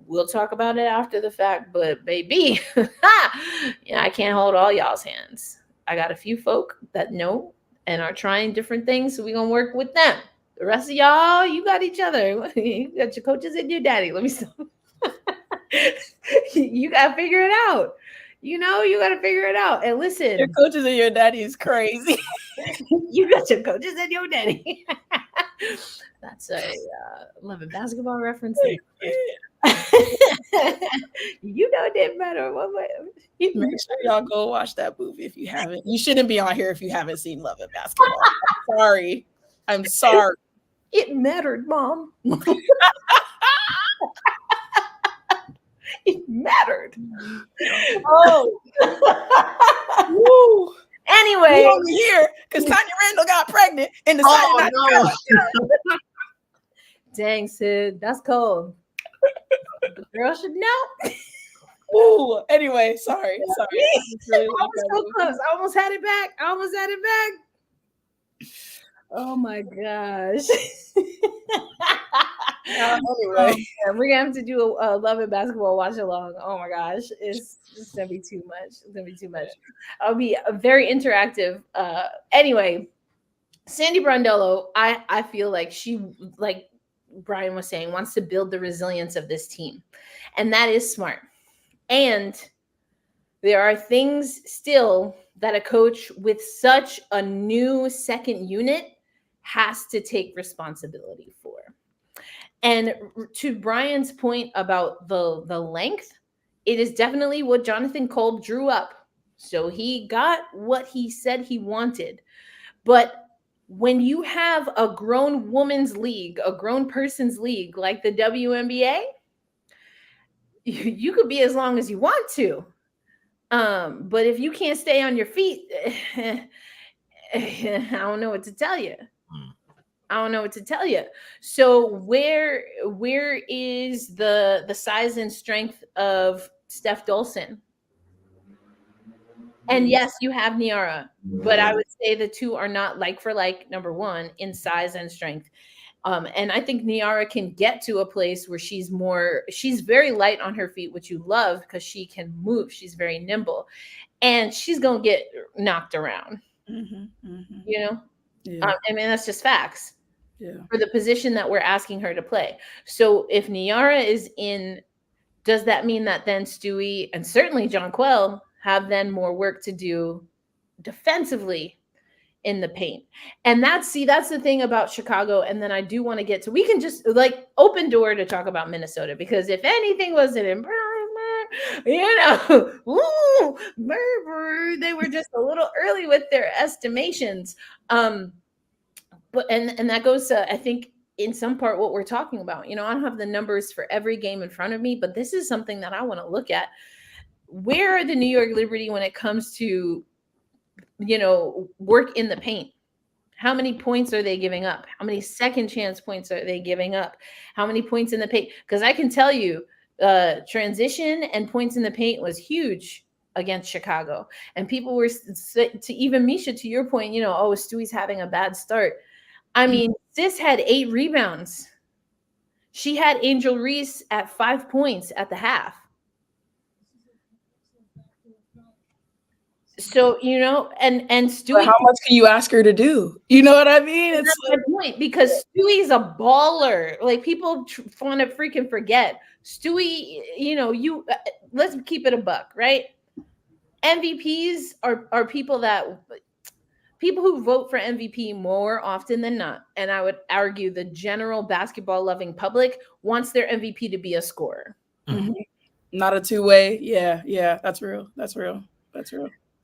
We'll talk about it after the fact, but baby, I can't hold all y'all's hands. I got a few folk that know and are trying different things, so we're going to work with them. The rest of y'all, you got each other. You got your coaches and your daddy. Let me stop. You got to figure it out. You got to figure it out. And listen. Your coaches and your daddy is crazy. You got your coaches and your daddy. That's a Love and Basketball reference. You know it didn't matter. Make sure y'all go watch that movie if you haven't. You shouldn't be on here if you haven't seen Love and Basketball. I'm sorry. It mattered, Mom. It mattered. Oh. Woo. Anyway, over here because Tanya Randall got pregnant and decided not to go. Dang, Sid, that's cold. The girl should know. Ooh. Anyway, sorry. Really I was so close. I almost had it back. Oh my gosh. Anyway, we're gonna have to do a Love and Basketball watch along. Oh my gosh, it's gonna be too much. I'll be very interactive. Anyway, Sandy Brondello, I feel like she, like Brian was saying, wants to build the resilience of this team, and that is smart. And there are things still that a coach with such a new second unit has to take responsibility for. And to Brian's point about the length, it is definitely what Jonathan Kolb drew up. So he got what he said he wanted. But when you have a grown woman's league, a grown person's league like the WNBA, you could be as long as you want to. But if you can't stay on your feet, I don't know what to tell you. So where is the size and strength of Steph Dolson? And yes, you have Niara, but I would say the two are not like for like, number one, in size and strength. And I think Niara can get to a place where she's very light on her feet, which you love because she can move. She's very nimble, and she's going to get knocked around, Yeah. I mean, that's just facts Yeah. for the position that we're asking her to play. So if Niara is in, does that mean that then Stewie and certainly Jonquel have then more work to do defensively in the paint? And that's the thing about Chicago. And then I do want to get to, we can just like open door to talk about Minnesota, because if anything was an improvement, ooh, they were just a little early with their estimations. But and that goes to, I think, in some part what we're talking about. I don't have the numbers for every game in front of me, but this is something that I want to look at. Where are the New York Liberty when it comes to work in the paint? How many points are they giving up? How many second chance points are they giving up? How many points in the paint? Because I can tell you, transition and points in the paint was huge against Chicago. And people were, to even Misha, to your point, Stewie's having a bad start. I mean, sis had 8 rebounds. She had Angel Reese at 5 points at the half. So, and Stewie. But how much can you ask her to do? You know what I mean? That's my point, because Stewie's a baller. Like, people want to freaking forget. Stewie, let's keep it a buck, right? MVPs are people who vote for MVP more often than not. And I would argue the general basketball loving public wants their MVP to be a scorer. Mm-hmm. Not a two-way. Yeah. That's real.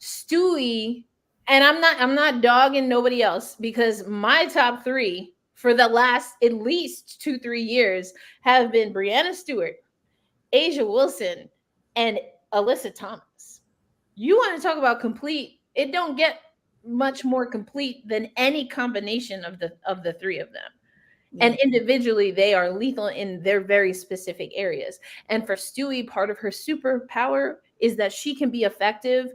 Stewie, and I'm not dogging nobody else, because my top 3 for the last at least 2-3 years have been Brianna Stewart, Asia Wilson, and Alyssa Thomas. You want to talk about complete? It don't get much more complete than any combination of the 3 of them. Yeah. And individually, they are lethal in their very specific areas. And for Stewie, part of her superpower is that she can be effective,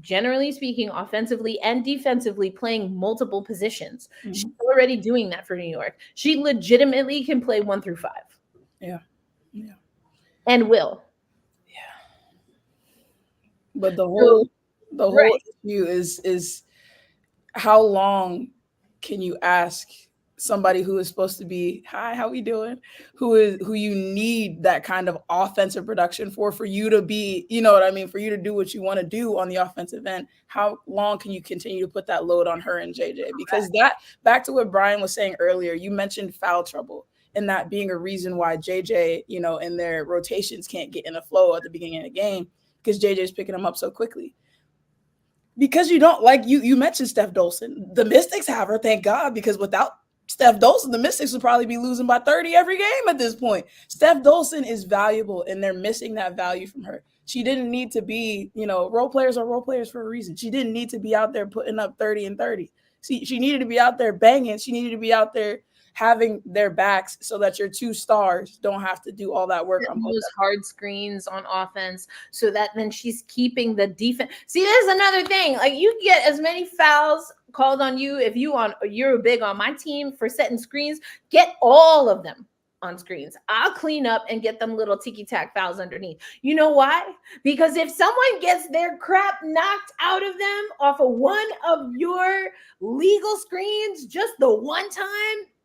generally speaking, offensively and defensively, playing multiple positions. Mm-hmm. She's already doing that for New York. She legitimately can play 1 through 5. Yeah. And will. Yeah. But the whole issue is how long can you ask somebody who is supposed to be, hi, how we doing? Who you need that kind of offensive production for you to be, you know what I mean? For you to do what you want to do on the offensive end. How long can you continue to put that load on her and JJ? Because that, back to what Brian was saying earlier, you mentioned foul trouble and that being a reason why JJ, in their rotations can't get in the flow at the beginning of the game, because JJ is picking them up so quickly. Because you don't, like you mentioned Steph Dolson. The Mystics have her, thank God, because without Steph Dolson, the Mystics would probably be losing by 30 every game at this point. Steph Dolson is valuable, and they're missing that value from her. She didn't need to be, role players are role players for a reason. She didn't need to be out there putting up 30 and 30. She needed to be out there banging. She needed to be out there having their backs so that your 2 stars don't have to do all that work on those hard screens on offense, so that then she's keeping the defense. See, there's another thing. Like, you get as many fouls called on you if you're big on my team for setting screens, get all of them on screens. I'll clean up and get them little ticky-tack fouls underneath. You know why? Because if someone gets their crap knocked out of them off of one of your legal screens just the one time,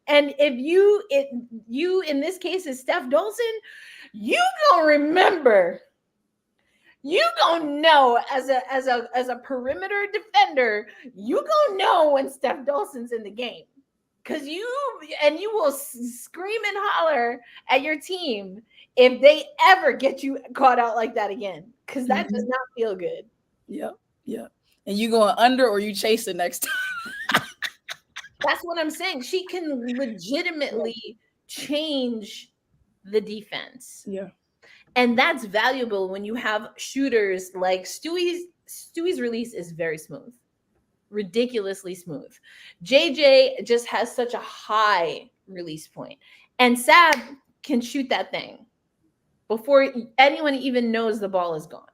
and if you in this case is Steph Dolson, you gonna remember. You gonna know as a perimeter defender, you gonna know when Steph Dolson's in the game, because you will scream and holler at your team if they ever get you caught out like that again, because that does not feel good. Yep. And you going under or you chase it next time. That's what I'm saying. She can legitimately change the defense. Yeah. And that's valuable when you have shooters like Stewie's. Stewie's release is very smooth, ridiculously smooth. JJ just has such a high release point. And Sab can shoot that thing before anyone even knows the ball is gone.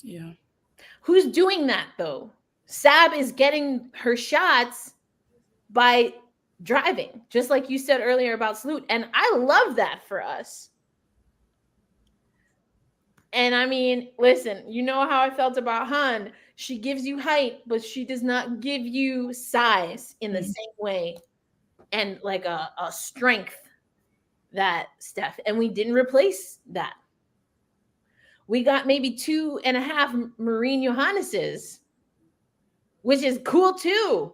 Yeah. Who's doing that, though? Sab is getting her shots by driving, just like you said earlier about Sloot. And I love that for us. And I mean, listen, you know how I felt about Han. She gives you height, but she does not give you size in the same way and like a strength that Steph. And we didn't replace that. We got maybe 2.5 Marine Johannes's, which is cool too.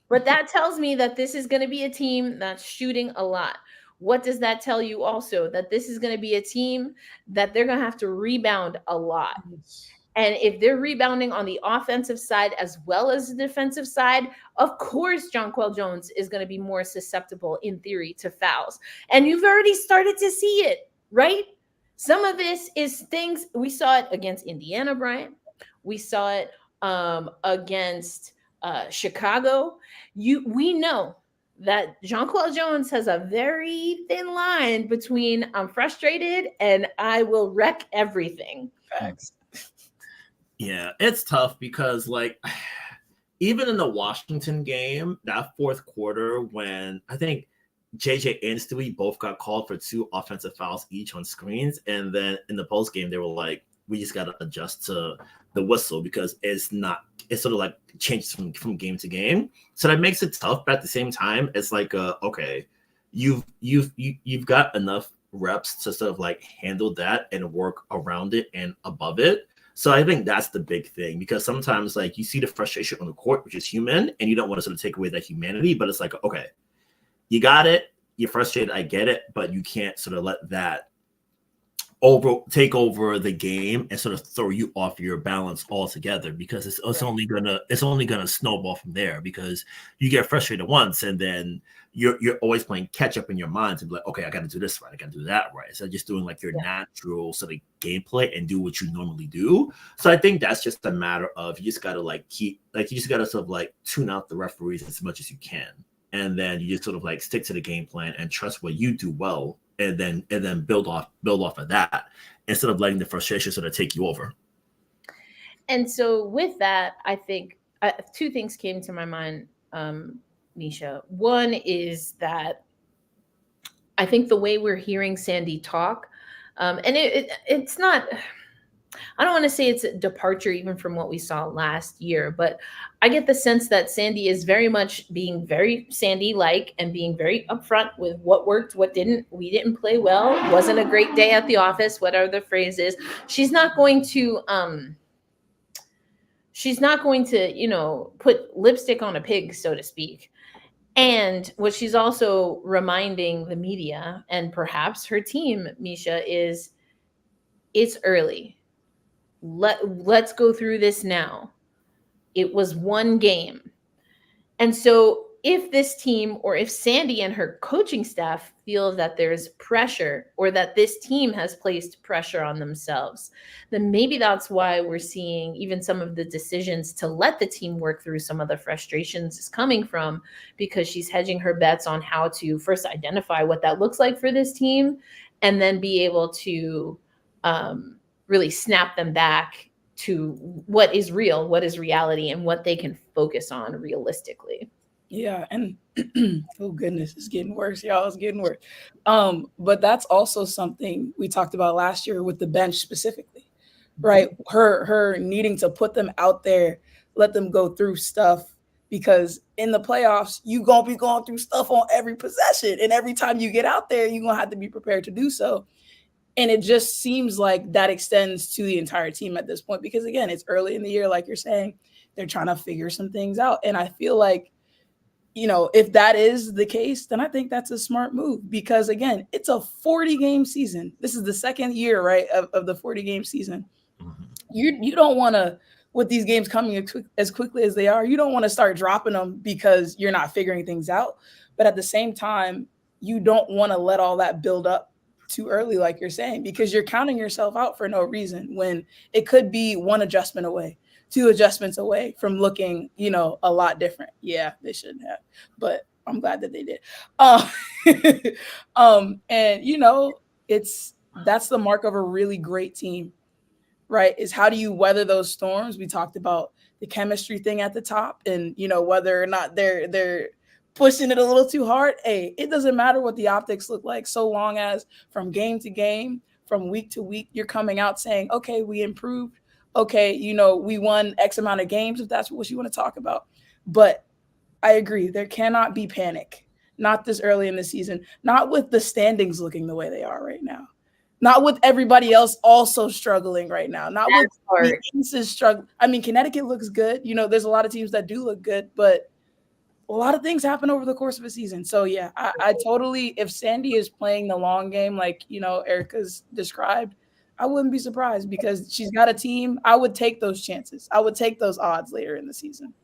But that tells me that this is going to be a team that's shooting a lot. What does that tell you also? That this is going to be a team that they're going to have to rebound a lot. And if they're rebounding on the offensive side as well as the defensive side, of course, Jonquel Jones is going to be more susceptible in theory to fouls. And you've already started to see it, right? Some of this is things we saw it against Indiana, Brian. We saw it against Chicago. We know that Jonquel Jones has a very thin line between I'm frustrated and I will wreck everything. Facts. Yeah, it's tough because like even in the Washington game, that fourth quarter when I think JJ and Stewie both got called for 2 offensive fouls each on screens, and then in the post game they were like, we just got to adjust to the whistle because it's sort of like changes from game to game. So that makes it tough, but at the same time, it's like okay, you've got enough reps to sort of like handle that and work around it and above it. So I think that's the big thing, because sometimes like you see the frustration on the court, which is human, and you don't want to sort of take away that humanity, but it's like, okay, you got it, you're frustrated, I get it, but you can't sort of let that take over the game and sort of throw you off your balance altogether, because it's only gonna snowball from there, because you get frustrated once and then you're always playing catch up in your mind to be like, okay, I got to do this right, I got to do that right. So just doing like your natural sort of gameplay and do what you normally do. So I think that's just a matter of you just got to like you just got to sort of like tune out the referees as much as you can, and then you just sort of like stick to the game plan and trust what you do well, and then build off of that instead of letting the frustration sort of take you over. And so with that, I think 2 things came to my mind, Nisha. One is that I think the way we're hearing Sandy talk, and it's not, I don't want to say it's a departure even from what we saw last year, but I get the sense that Sandy is very much being very Sandy-like and being very upfront with what worked, what didn't. We didn't play well. Wasn't a great day at the office, whatever the phrase is. She's not going to, put lipstick on a pig, so to speak. And what she's also reminding the media and perhaps her team, Misha, is it's early. Let's go through this now. It was 1 game. And so if this team, or if Sandy and her coaching staff feel that there's pressure, or that this team has placed pressure on themselves, then maybe that's why we're seeing even some of the decisions to let the team work through some of the frustrations is coming from, because she's hedging her bets on how to first identify what that looks like for this team, and then be able to really snap them back to what is real, what is reality, and what they can focus on realistically. Yeah, and oh goodness, it's getting worse, y'all. It's getting worse. But that's also something we talked about last year with the bench specifically, right? Her needing to put them out there, let them go through stuff, because in the playoffs, you gonna be going through stuff on every possession, and every time you get out there, you're gonna have to be prepared to do so. And it just seems like that extends to the entire team at this point, because again, it's early in the year, like you're saying, they're trying to figure some things out. And I feel like, if that is the case, then I think that's a smart move, because again, it's a 40-game season. This is the second year, right, of the 40-game season. You don't want to, with these games coming as quickly as they are, you don't want to start dropping them because you're not figuring things out. But at the same time, you don't want to let all that build up too early, like you're saying, because you're counting yourself out for no reason, when it could be 1 adjustment away, 2 adjustments away from looking, a lot different. Yeah, they shouldn't have, but I'm glad that they did. And that's the mark of a really great team, right? Is how do you weather those storms? We talked about the chemistry thing at the top, and whether or not they're pushing it a little too hard. Hey, it doesn't matter what the optics look like, so long as from game to game, from week to week, you're coming out saying, okay, we improved. Okay, we won X amount of games, if that's what you want to talk about. But I agree, there cannot be panic. Not this early in the season. Not with the standings looking the way they are right now. Not with everybody else also struggling right now. Not with the Aces struggling. I mean, Connecticut looks good. There's a lot of teams that do look good, but a lot of things happen over the course of a season. So yeah, I totally, if Sandy is playing the long game like Erica's described, I wouldn't be surprised because she's got a team. I would take those chances. I would take those odds later in the season.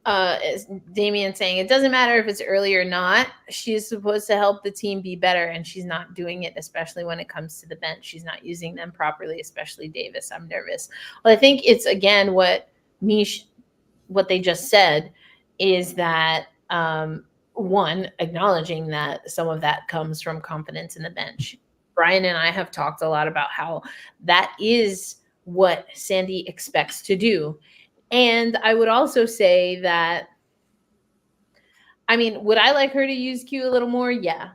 Is Damian saying it doesn't matter if it's early or not. She's supposed to help the team be better, and she's not doing it, especially when it comes to the bench. She's not using them properly, especially Davis. I'm nervous. Well, I think it's again what they just said is that one, acknowledging that some of that comes from confidence in the bench. Brian and I have talked a lot about how that is what Sandy expects to do. And I would also say that, I mean, would I like her to use Q a little more? Yeah,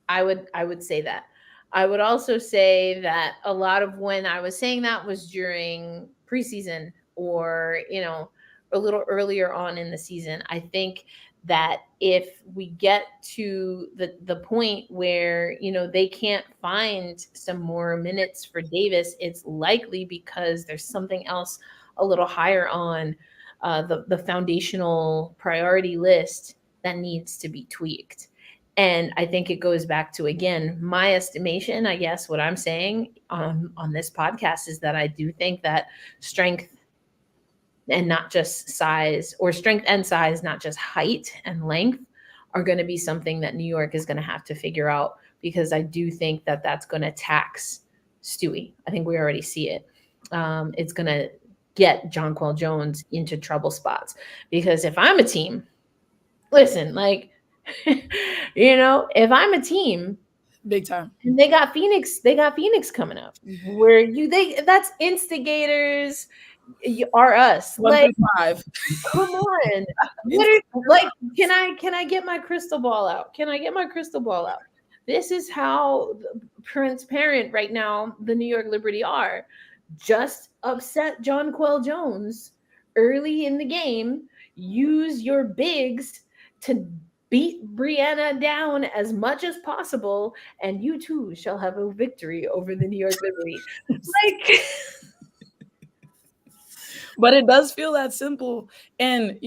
I would say that. I would also say that a lot of when I was saying that was during preseason or, a little earlier on in the season. I think that if we get to the point where, they can't find some more minutes for Davis, it's likely because there's something else a little higher on the foundational priority list that needs to be tweaked. And I think it goes back to, again, my estimation, I guess what I'm saying on this podcast is that I do think that strength and not just size, or strength and size, not just height and length, are going to be something that New York is going to have to figure out, because I do think that that's going to tax Stewie. I think we already see it. It's going to get Jonquel Jones into trouble spots, because if I'm a team, listen, like, if I'm a team, big time, and they got Phoenix coming up, where that's instigators. Are us 1 like through 5? Come on, can I get my crystal ball out? This is how transparent right now the New York Liberty are. Just upset Jonquel Jones early in the game. Use your bigs to beat Brianna down as much as possible, and you too shall have a victory over the New York Liberty. Like. But it does feel that simple. And,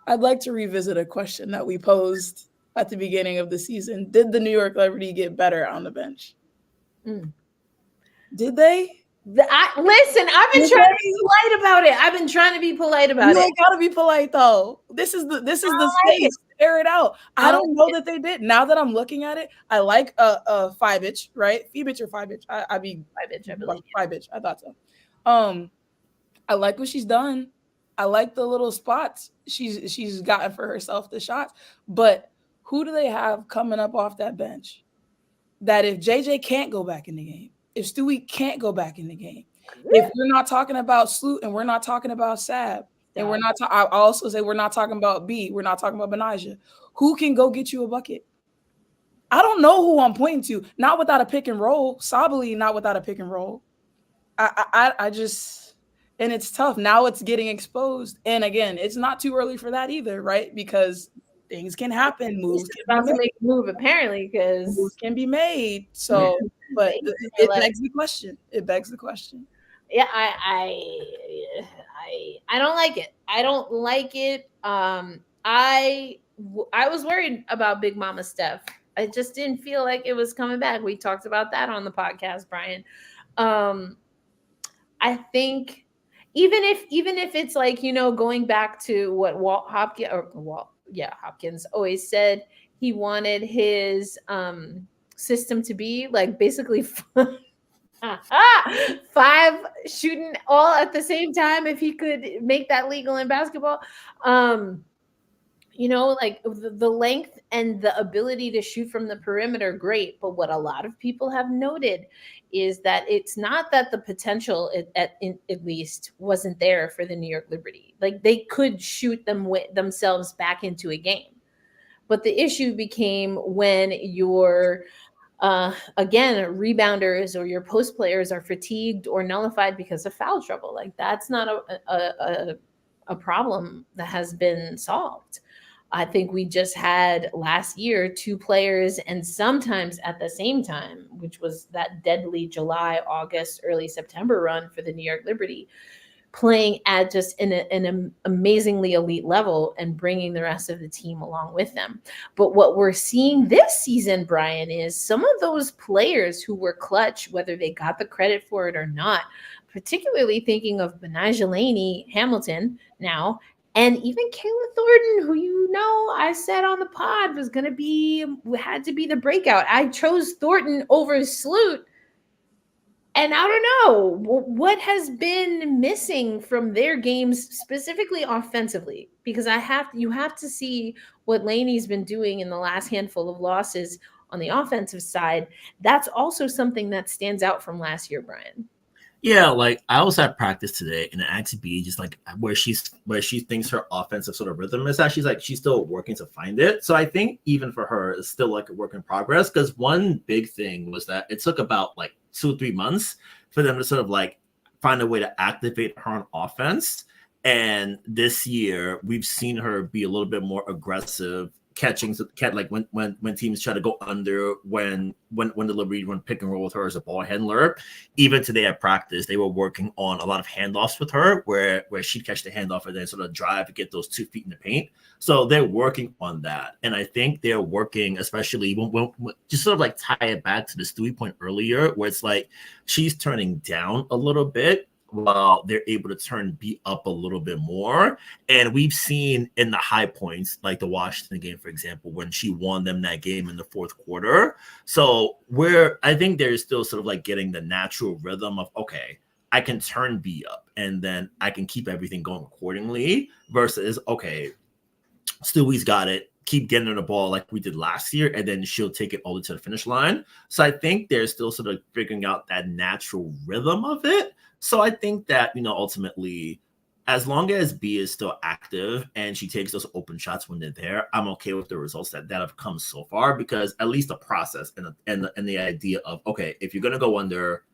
I'd like to revisit a question that we posed at the beginning of the season. Did the New York Liberty get better on the bench? Did they? Listen, I've been trying to be polite about it. You ain't gotta be polite though. This is the space. Air it out. I don't know that they did. Now that I'm looking at it, I like a 5-inch, right? Feebitch or 5-inch. I mean 5-inch, I believe. 5-inch. I thought so. I like what she's done. I like the little spots she's gotten for herself, the shots. But who do they have coming up off that bench? That if JJ can't go back in the game, if Stewie can't go back in the game, if we're not talking about Sloot and we're not talking about Sab, and we're not, I also say we're not talking about B, we're not talking about Benijah, who can go get you a bucket? I don't know who I'm pointing to. Not without a pick and roll. Sabali, not without a pick and roll. I just. And it's tough. Now it's getting exposed. And again, it's not too early for that either, right? Because things can happen. Moves can about to make a move, apparently, because moves can be made. So, but it begs the question. It begs the question. Yeah, I don't like it. I don't like it. I was worried about Big Mama Steph. I just didn't feel like it was coming back. We talked about that on the podcast, Brian. I think even if it's like, going back to what Hopkins always said, he wanted his system to be like basically 5 shooting all at the same time, if he could make that legal in basketball. Like the length and the ability to shoot from the perimeter, great. But what a lot of people have noted is that it's not that the potential at least wasn't there for the New York Liberty. Like they could shoot themselves back into a game. But the issue became when your Again, rebounders or your post players are fatigued or nullified because of foul trouble. Like that's not a problem that has been solved. I think we just had last year 2 players, and sometimes at the same time, which was that deadly July, August, early September run for the New York Liberty, playing at just an amazingly elite level and bringing the rest of the team along with them. But what we're seeing this season, Brian, is some of those players who were clutch, whether they got the credit for it or not, particularly thinking of Benajelani Hamilton now, and even Kayla Thornton, who I said on the pod was going to be, had to be the breakout. I chose Thornton over Sloot. And I don't know what has been missing from their games, specifically offensively, because you have to see what Laney's been doing in the last handful of losses on the offensive side. That's also something that stands out from last year, Brian. Yeah, like I was at practice today and asked B just like where she thinks her offensive sort of rhythm is at. She's still working to find it. So I think even for her, it's still like a work in progress. Because one big thing was that it took about like 2 or 3 months for them to sort of like find a way to activate her on offense. And this year, we've seen her be a little bit more aggressive, like when teams try to go under, when the Liberty run pick and roll with her as a ball handler. Even today at practice, they were working on a lot of handoffs with her, where she'd catch the handoff and then sort of drive to get those 2 feet in the paint. So they're working on that, and I think they're working, especially when just sort of like tie it back to this 3-point earlier, where it's like she's turning down a little bit while they're able to turn B up a little bit more. And we've seen in the high points, like the Washington game, for example, when she won them that game in the 4th quarter. So I think they're still sort of like getting the natural rhythm of, okay, I can turn B up and then I can keep everything going accordingly, versus, okay, Stewie's got it, keep getting her the ball like we did last year, and then she'll take it all the way to the finish line. So I think they're still sort of figuring out that natural rhythm of it. So I think that, ultimately, as long as B is still active and she takes those open shots when they're there, I'm okay with the results that have come so far, because at least the process and the idea of, okay, if you're gonna go under,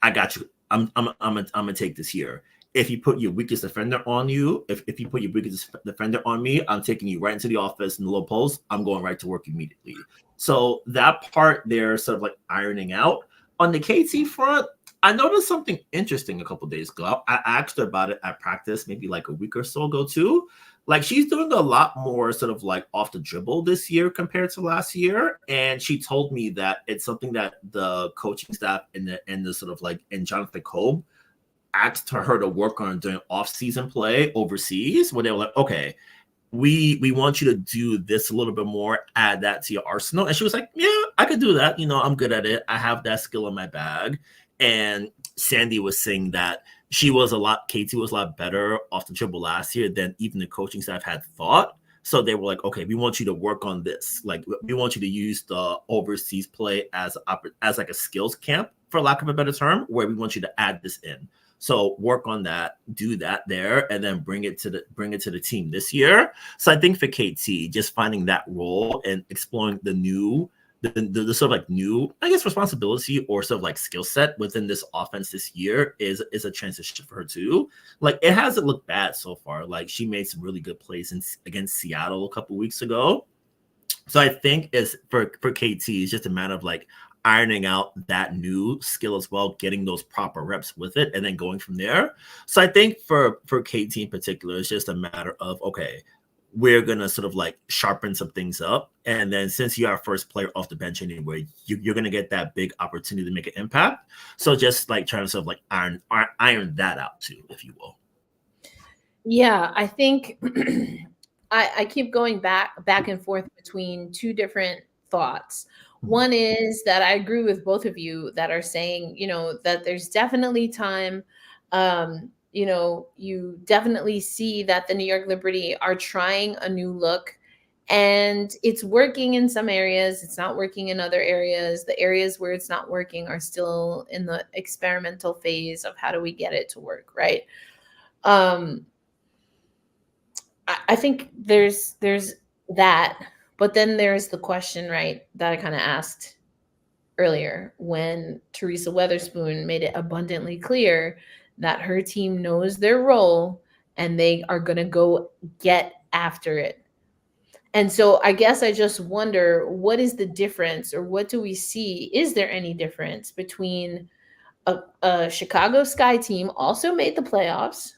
I got you. I'm gonna take this here. If you put your weakest defender on you, if you put your weakest defender on me, I'm taking you right into the office in the low post. I'm going right to work immediately. So that part they're sort of like ironing out. On the KT front, I noticed something interesting a couple days ago. I asked her about it at practice, maybe like a week or so ago too. Like she's doing a lot more sort of like off the dribble this year compared to last year. And she told me that it's something that the coaching staff and the sort of like in Jonathan Cobb asked her to work on during off-season play overseas, where they were like, okay, we want you to do this a little bit more, add that to your arsenal. And she was like, yeah, I could do that. I'm good at it. I have that skill in my bag. And Sandy was saying that KT was a lot better off the dribble last year than even the coaching staff had thought. So they were like, okay, we want you to work on this. Like, we want you to use the overseas play as like a skills camp, for lack of a better term, where we want you to add this in. So work on that, do that there, and then bring it to the team this year. So I think for KT, just finding that role and exploring the sort of like new, I guess, responsibility or sort of like skill set within this offense this year is a transition for her too. Like, it hasn't looked bad so far. Like, she made some really good plays against Seattle a couple weeks ago. So I think it's for KT, it's just a matter of like ironing out that new skill as well, getting those proper reps with it, and then going from there. So I think for KT in particular, it's just a matter of, okay, we're going to sort of like sharpen some things up. And then since you're our first player off the bench anyway, you're going to get that big opportunity to make an impact. So just like trying to sort of like iron that out too, if you will. Yeah, I think I keep going back and forth between 2 different thoughts. One is that I agree with both of you that are saying, that there's definitely time. You definitely see that the New York Liberty are trying a new look, and it's working in some areas. It's not working in other areas. The areas where it's not working are still in the experimental phase of how do we get it to work, right? I think there's that, but then there's the question, right, that I kind of asked earlier when Teresa Weatherspoon made it abundantly clear that her team knows their role and they are going to go get after it. And so I guess I just wonder, what is the difference, or what do we see? Is there any difference between a Chicago Sky team also made the playoffs,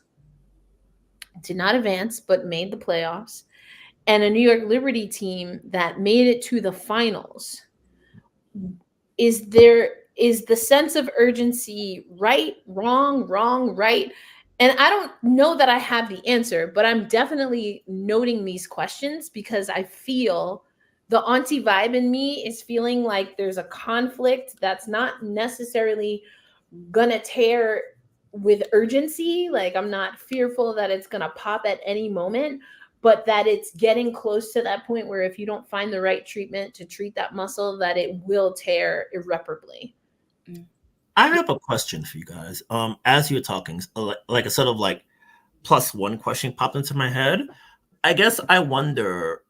did not advance, but made the playoffs, and a New York Liberty team that made it to the finals? Is the sense of urgency right, wrong, wrong, right? And I don't know that I have the answer, but I'm definitely noting these questions because I feel the auntie vibe in me is feeling like there's a conflict that's not necessarily gonna tear with urgency. Like, I'm not fearful that it's gonna pop at any moment, but that it's getting close to that point where if you don't find the right treatment to treat that muscle, that it will tear irreparably. I have a question for you guys. As you're talking, like a sort of like plus one question popped into my head. I guess I wonder,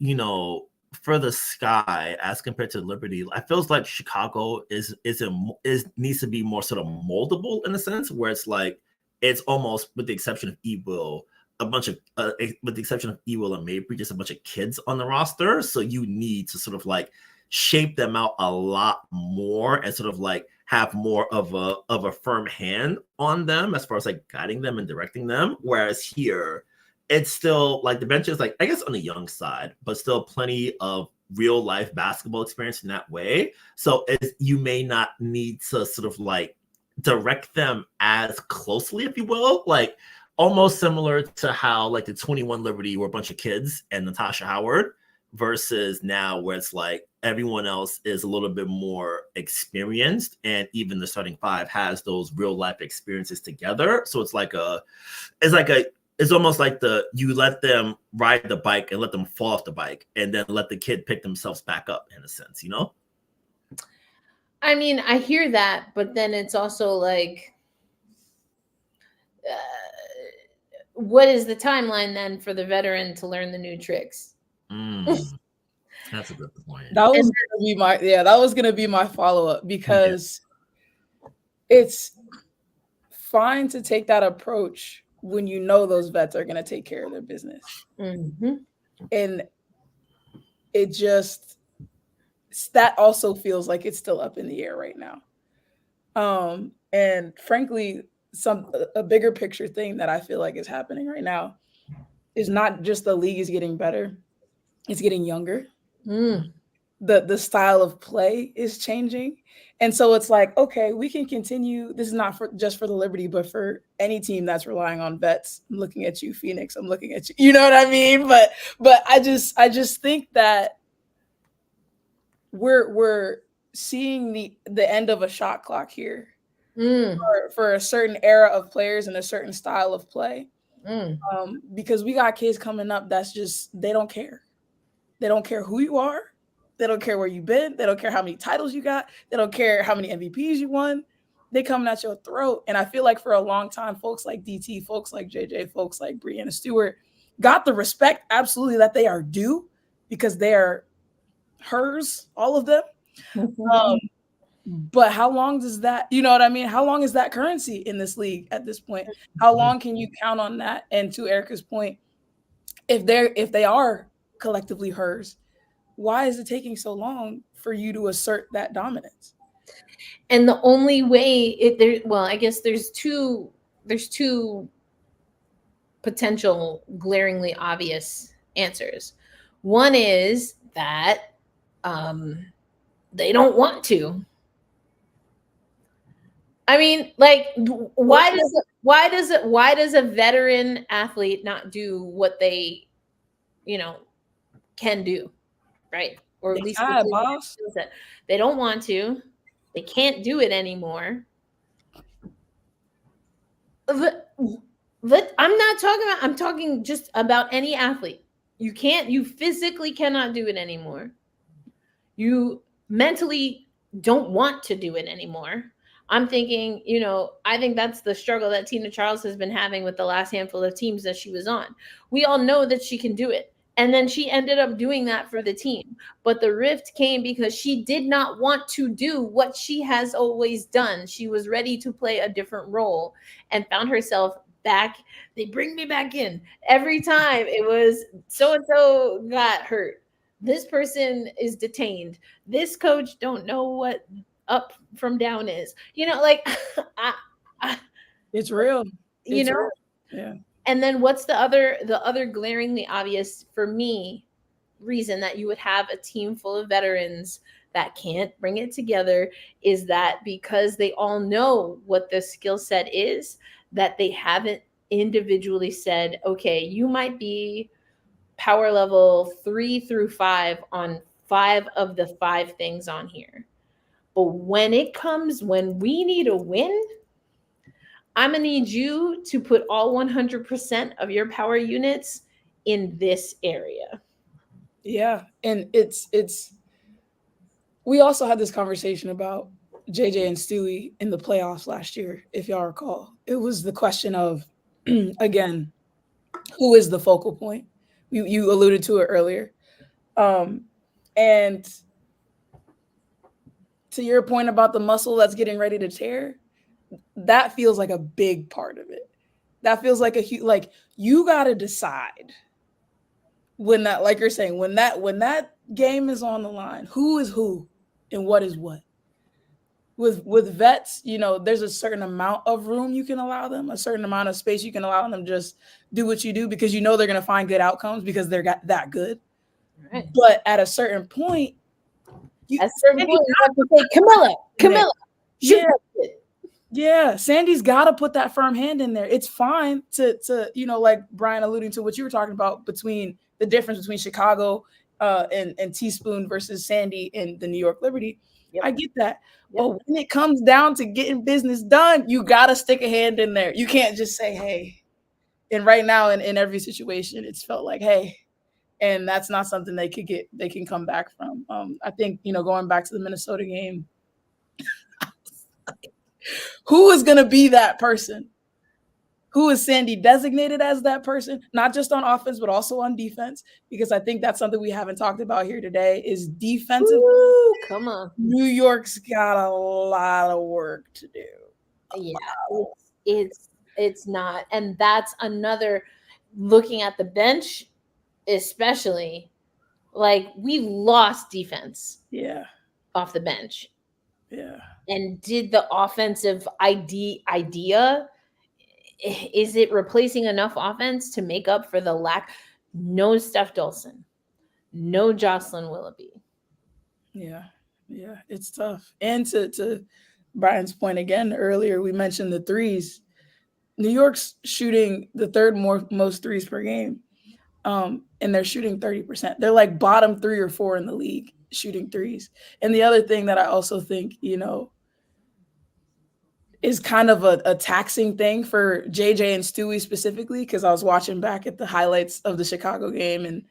for the Sky as compared to Liberty, I feels like Chicago is needs to be more sort of moldable in a sense where it's like it's almost, with the exception of E-Will, with the exception of E-Will and Mabry, just a bunch of kids on the roster. So you need to sort of like shape them out a lot more and sort of like have more of a firm hand on them as far as like guiding them and directing them. Whereas here, it's still like the bench is like, I guess, on the young side, but still plenty of real life basketball experience in that way. So you may not need to sort of like direct them as closely, if you will, like almost similar to how like the 21 Liberty were a bunch of kids and Natasha Howard, versus now where it's like everyone else is a little bit more experienced, and even the starting five has those real life experiences together. So it's almost like you let them ride the bike and let them fall off the bike and then let the kid pick themselves back up in a sense, I mean, I hear that, but then it's also like, what is the timeline then for the veteran to learn the new tricks? That's a good point. That was gonna be my follow-up, because it's fine to take that approach when you know those vets are gonna take care of their business. Mm-hmm. And it just, that also feels like it's still up in the air right now. And frankly, a bigger picture thing that I feel like is happening right now is not just the league is getting better, it's getting younger. The style of play is changing. And so it's like, okay, we can continue. This is not just for the Liberty, but for any team that's relying on vets. I'm looking at you, Phoenix. I'm looking at you. You know what I mean? But I just think that we're seeing the end of a shot clock here for a certain era of players and a certain style of play. Because we got kids coming up that's just, they don't care. They don't care who you are. They don't care where you've been. They don't care how many titles you got. They don't care how many MVPs you won. They coming at your throat. And I feel like for a long time, folks like DT, folks like JJ, folks like Breanna Stewart got the respect absolutely that they are due, because they are hers, all of them. But how long does that, you know what I mean? How long is that currency in this league at this point? How long can you count on that? And to Erica's point, if they are collectively hers, why is it taking so long for you to assert that dominance? And the only way I guess there's two potential glaringly obvious answers. One is that they don't want to. I mean, like, why does a veteran athlete not do what they, can do, right? Or at least they don't want to. They can't do it anymore. But I'm talking just about any athlete. You physically cannot do it anymore. You mentally don't want to do it anymore. I'm thinking, I think that's the struggle that Tina Charles has been having with the last handful of teams that she was on. We all know that she can do it. And then she ended up doing that for the team. But the rift came because she did not want to do what she has always done. She was ready to play a different role and found herself back. They bring me back in. Every time it was so-and-so got hurt. This person is detained. This coach don't know what up from down is. Like I It's real. you It's know, real. Yeah. and then what's the other glaringly obvious for me reason that you would have a team full of veterans that can't bring it together is that because they all know what the skill set is, that they haven't individually said, okay, you might be power level 3 through 5 on 5 of the 5 things on here. But when we need a win, I'm gonna need you to put all 100% of your power units in this area. Yeah. And it's we also had this conversation about JJ and Stewie in the playoffs last year, if y'all recall. It was the question of again, who is the focal point? You alluded to it earlier. And to your point about the muscle that's getting ready to tear, that feels like a big part of it. That feels like like you got to decide when that, like you're saying, when that game is on the line, who is who and what is what. With vets, there's a certain amount of room you can allow them, a certain amount of space you can allow them just do what you do because they're going to find good outcomes because they're that good. Right. But at a certain point, you have to say, Camilla, yeah, Sandy's got to put that firm hand in there. It's fine to like Brian alluding to what you were talking about between the difference between Chicago and Teaspoon versus Sandy and the New York Liberty. Yep. I get that. Yep. But when it comes down to getting business done, you got to stick a hand in there. You can't just say, hey. And right now in every situation, it's felt like, hey. And that's not something they can come back from. I think, going back to the Minnesota game, who is going to be that person? Who is Sandy designated as that person? Not just on offense, but also on defense, because I think that's something we haven't talked about here today is defensive. Ooh, come on. New York's got a lot of work to do. Yeah, it's not. And that's another, looking at the bench, especially, like we lost defense. Yeah. Off the bench. Yeah. And did the offensive idea, is it replacing enough offense to make up for the lack? No Steph Dolson, no Jocelyn Willoughby. Yeah. Yeah. It's tough. And to Brian's point again earlier, we mentioned the threes. New York's shooting the third most threes per game. And they're shooting 30%. They're like bottom 3 or 4 in the league shooting threes. And the other thing that I also think, is kind of a taxing thing for JJ and Stewie specifically, because I was watching back at the highlights of the Chicago game and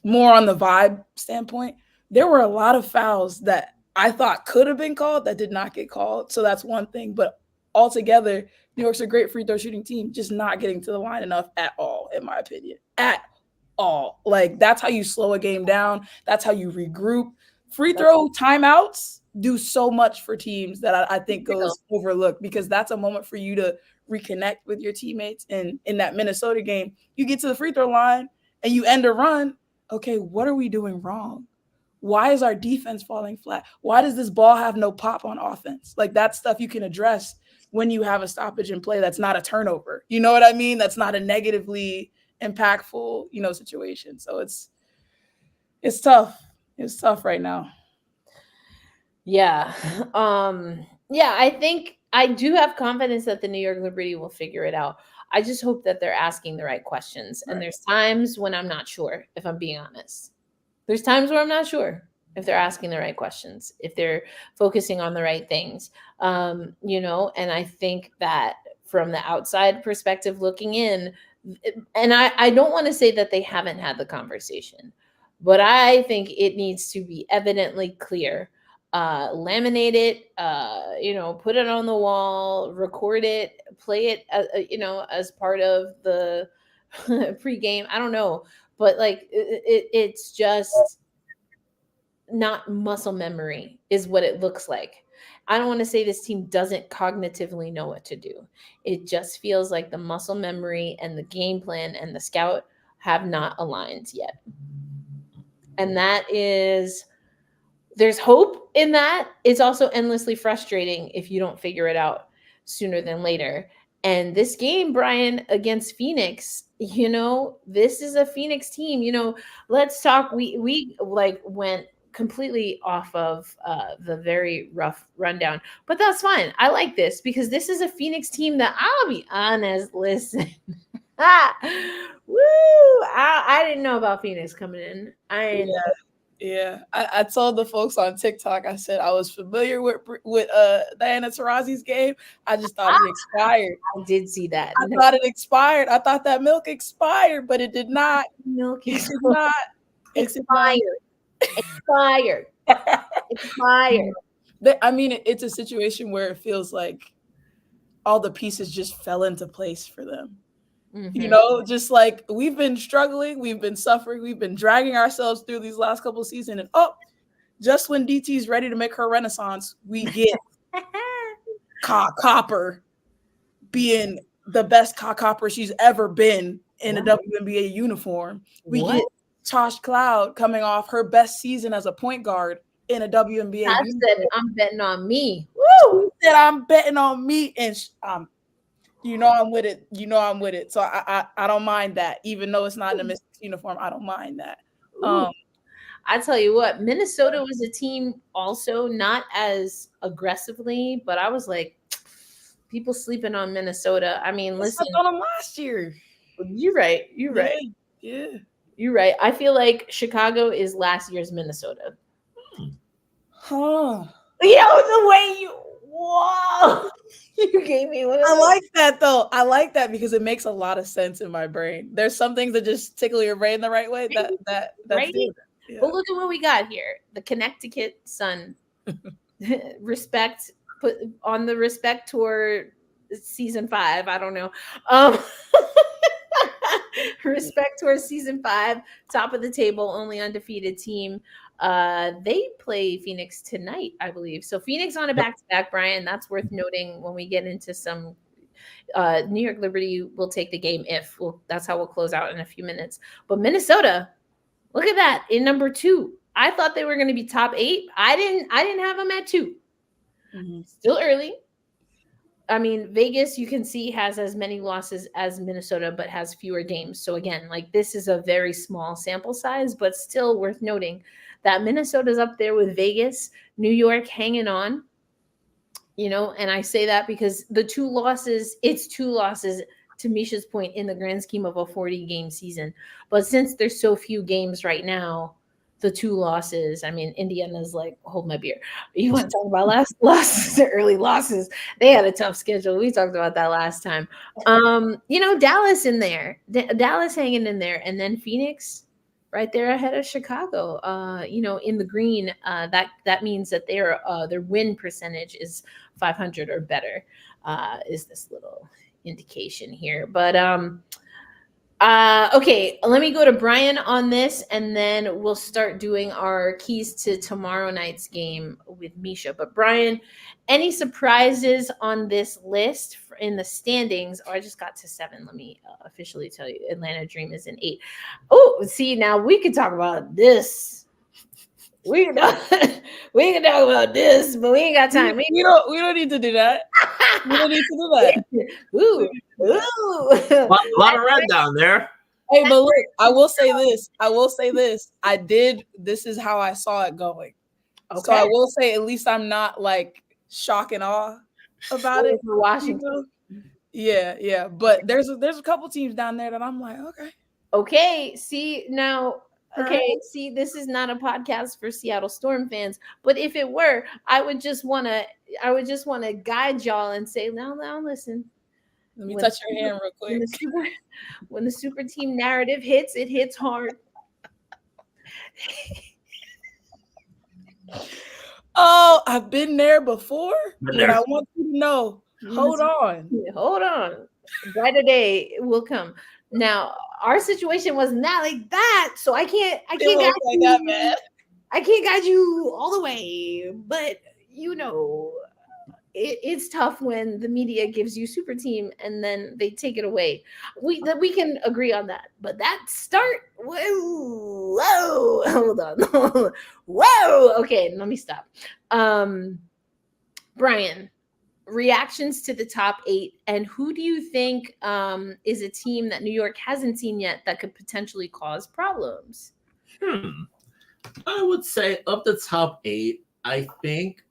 more on the vibe standpoint. There were a lot of fouls that I thought could have been called that did not get called. So that's one thing. But altogether, New York's a great free throw shooting team, just not getting to the line enough at all, in my opinion. At all. Like, that's how you slow a game down. That's how you regroup. Free throw timeouts do so much for teams that I think goes overlooked, because that's a moment for you to reconnect with your teammates. And in that Minnesota game, you get to the free throw line and you end a run. Okay, what are we doing wrong? Why is our defense falling flat? Why does this ball have no pop on offense? Like, that's stuff you can address when you have a stoppage in play that's not a turnover. You know what I mean? That's not a negatively impactful, situation. So it's tough. It's tough right now. Yeah. Yeah, I think I do have confidence that the New York Liberty will figure it out. I just hope that they're asking the right questions. Right. And there's times when I'm not sure, if I'm being honest. There's times where I'm not sure if they're asking the right questions, if they're focusing on the right things. And I think that from the outside perspective looking in, and I don't want to say that they haven't had the conversation, but I think it needs to be evidently clear. Laminate it, put it on the wall, record it, play it, as part of the pregame. I don't know, but like it's just not muscle memory is what it looks like. I don't want to say this team doesn't cognitively know what to do. It just feels like the muscle memory and the game plan and the scout have not aligned yet. And that is, there's hope in that. It's also endlessly frustrating if you don't figure it out sooner than later. And this game, Brian, against Phoenix, this is a Phoenix team. Let's talk. We like went completely off of the very rough rundown, but that's fine. I like this because this is a Phoenix team that, I'll be honest, listen. Woo! I didn't know about Phoenix coming in. Yeah, I told the folks on TikTok, I said I was familiar with Diana Taurasi's game. I just thought it expired. I did see that. I thought it expired. I thought that milk expired, but it did not. Milk It did not. expired. Expired. I mean, it's a situation where it feels like all the pieces just fell into place for them. Mm-hmm. Just like we've been struggling, we've been suffering, we've been dragging ourselves through these last couple of seasons, and just when DT's ready to make her renaissance, we get Copper being the best Copper she's ever been in a WNBA uniform. We get Tosh Cloud coming off her best season as a point guard in a WNBA I uniform. said, I'm betting on me. Woo! She said, I'm betting on me, and I'm with it. I'm with it. So I don't mind that, even though it's not in a Mystics uniform. I don't mind that. I tell you what, Minnesota was a team also not as aggressively, but I was like, people sleeping on Minnesota. I mean, listen, on them last year. You're right. Yeah. You're right. I feel like Chicago is last year's Minnesota. Huh. The way you. Whoa. You gave me one. I like that though. I like that because it makes a lot of sense in my brain. There's some things that just tickle your brain the right way. That's right. Yeah. But look at what we got here. The Connecticut Sun. Put on the respect tour season 5. I don't know. Respect tour season 5, top of the table, only undefeated team. They play Phoenix tonight, I believe. So Phoenix on a back-to-back, Brian. That's worth noting when we get into some New York Liberty will take the game that's how we'll close out in a few minutes. But Minnesota, look at that in number 2. I thought they were going to be top 8. I didn't have them at 2. Mm-hmm. Still early. I mean, Vegas, you can see, has as many losses as Minnesota, but has fewer games. So again, like this is a very small sample size, but still worth noting that Minnesota's up there with Vegas, New York hanging on, and I say that because it's 2 losses to Misha's point in the grand scheme of a 40-game season. But since there's so few games right now, the 2 losses, I mean, Indiana's like, hold my beer. You want to talk about losses, early losses? They had a tough schedule. We talked about that last time. Dallas in there, Dallas hanging in there, and then Phoenix right there ahead of Chicago. In the green, that means that their win percentage is 500 or better. Is this little indication here? But okay, let me go to Brian on this, and then we'll start doing our keys to tomorrow night's game with Misha. But Brian, any surprises on this list in the standings? I just got to 7. Let me officially tell you, Atlanta Dream is in 8. Oh, see, now we could talk about this. We can talk about this, but we ain't got time. We don't need to do that. We don't need to do that. Ooh. A lot of red down there. Hey, but look, I will say this. This is how I saw it going. Okay. So I will say, at least I'm not like shock and awe about it. For Washington. Yeah. But there's a couple teams down there that I'm like, okay. Okay. See, now, see, this is not a podcast for Seattle Storm fans, but if it were, I would just want to guide y'all and say, now listen. Let me touch your hand real quick. When the super team narrative hits, it hits hard. Oh, I've been there before, but I want you to know. Hold on. Brighter day will come. Now our situation was not like that, so I can't It guide looks like that, man. I can't guide you all the way, but you know, it's tough when the media gives you super team and then they take it away. We can agree on that, but that start, whoa, hold on, whoa. Okay, let me stop. Brian, reactions to the top 8, and who do you think is a team that New York hasn't seen yet that could potentially cause problems? I would say of the top 8, I think,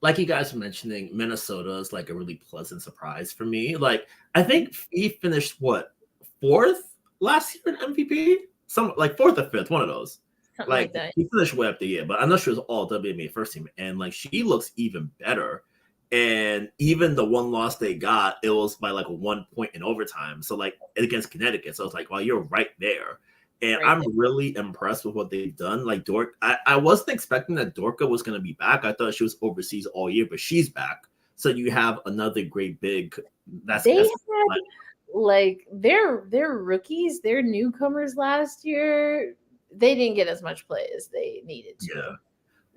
like you guys were mentioning, Minnesota is like a really pleasant surprise for me. Like, I think he finished what, 4th last year in MVP? Some like 4th or 5th, one of those. Something like that. He finished way up the year, but I know she was all WNBA first team, and like she looks even better. And even the one loss they got, it was by like 1 point in overtime. So like against Connecticut, so I was like, well, you're right there. And Right I'm there. really impressed with what they've done. Like I wasn't expecting that Dorka was going to be back. I thought she was overseas all year, but she's back. So you have another great big. They had like their rookies, their newcomers last year. They didn't get as much play as they needed to. Yeah,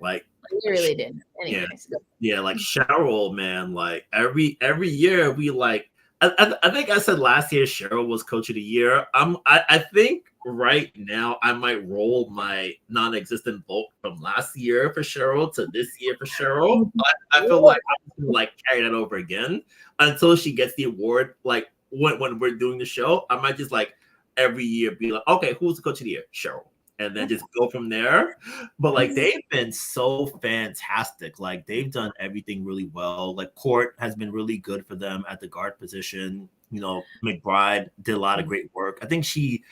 like They really didn't. Anyways, yeah, like Cheryl, man. Like every year we like. I think I said last year Cheryl was coach of the year. I think right now I might roll my non-existent vote from last year for Cheryl to this year for Cheryl. I feel like I'm gonna like carry that over again until she gets the award. Like when we're doing the show, I might just like every year be like, okay, who's the coach of the year? Cheryl. And then just go from there. But like they've been so fantastic. Like they've done everything really well. Like Court has been really good for them at the guard position. You know, McBride did a lot of great work. I think she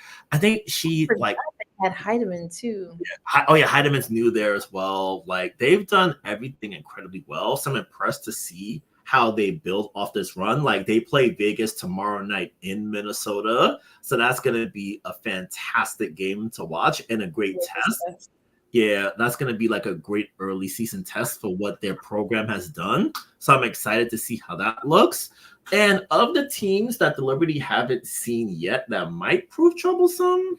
like had Heidemann too. Yeah, Heideman's new there as well. Like they've done everything incredibly well. So I'm impressed to see how they build off this run. Like they play Vegas tomorrow night in Minnesota. So that's going to be a fantastic game to watch and a great test. Yeah, that's going to be like a great early season test for what their program has done. So I'm excited to see how that looks. And of the teams that the Liberty haven't seen yet that might prove troublesome,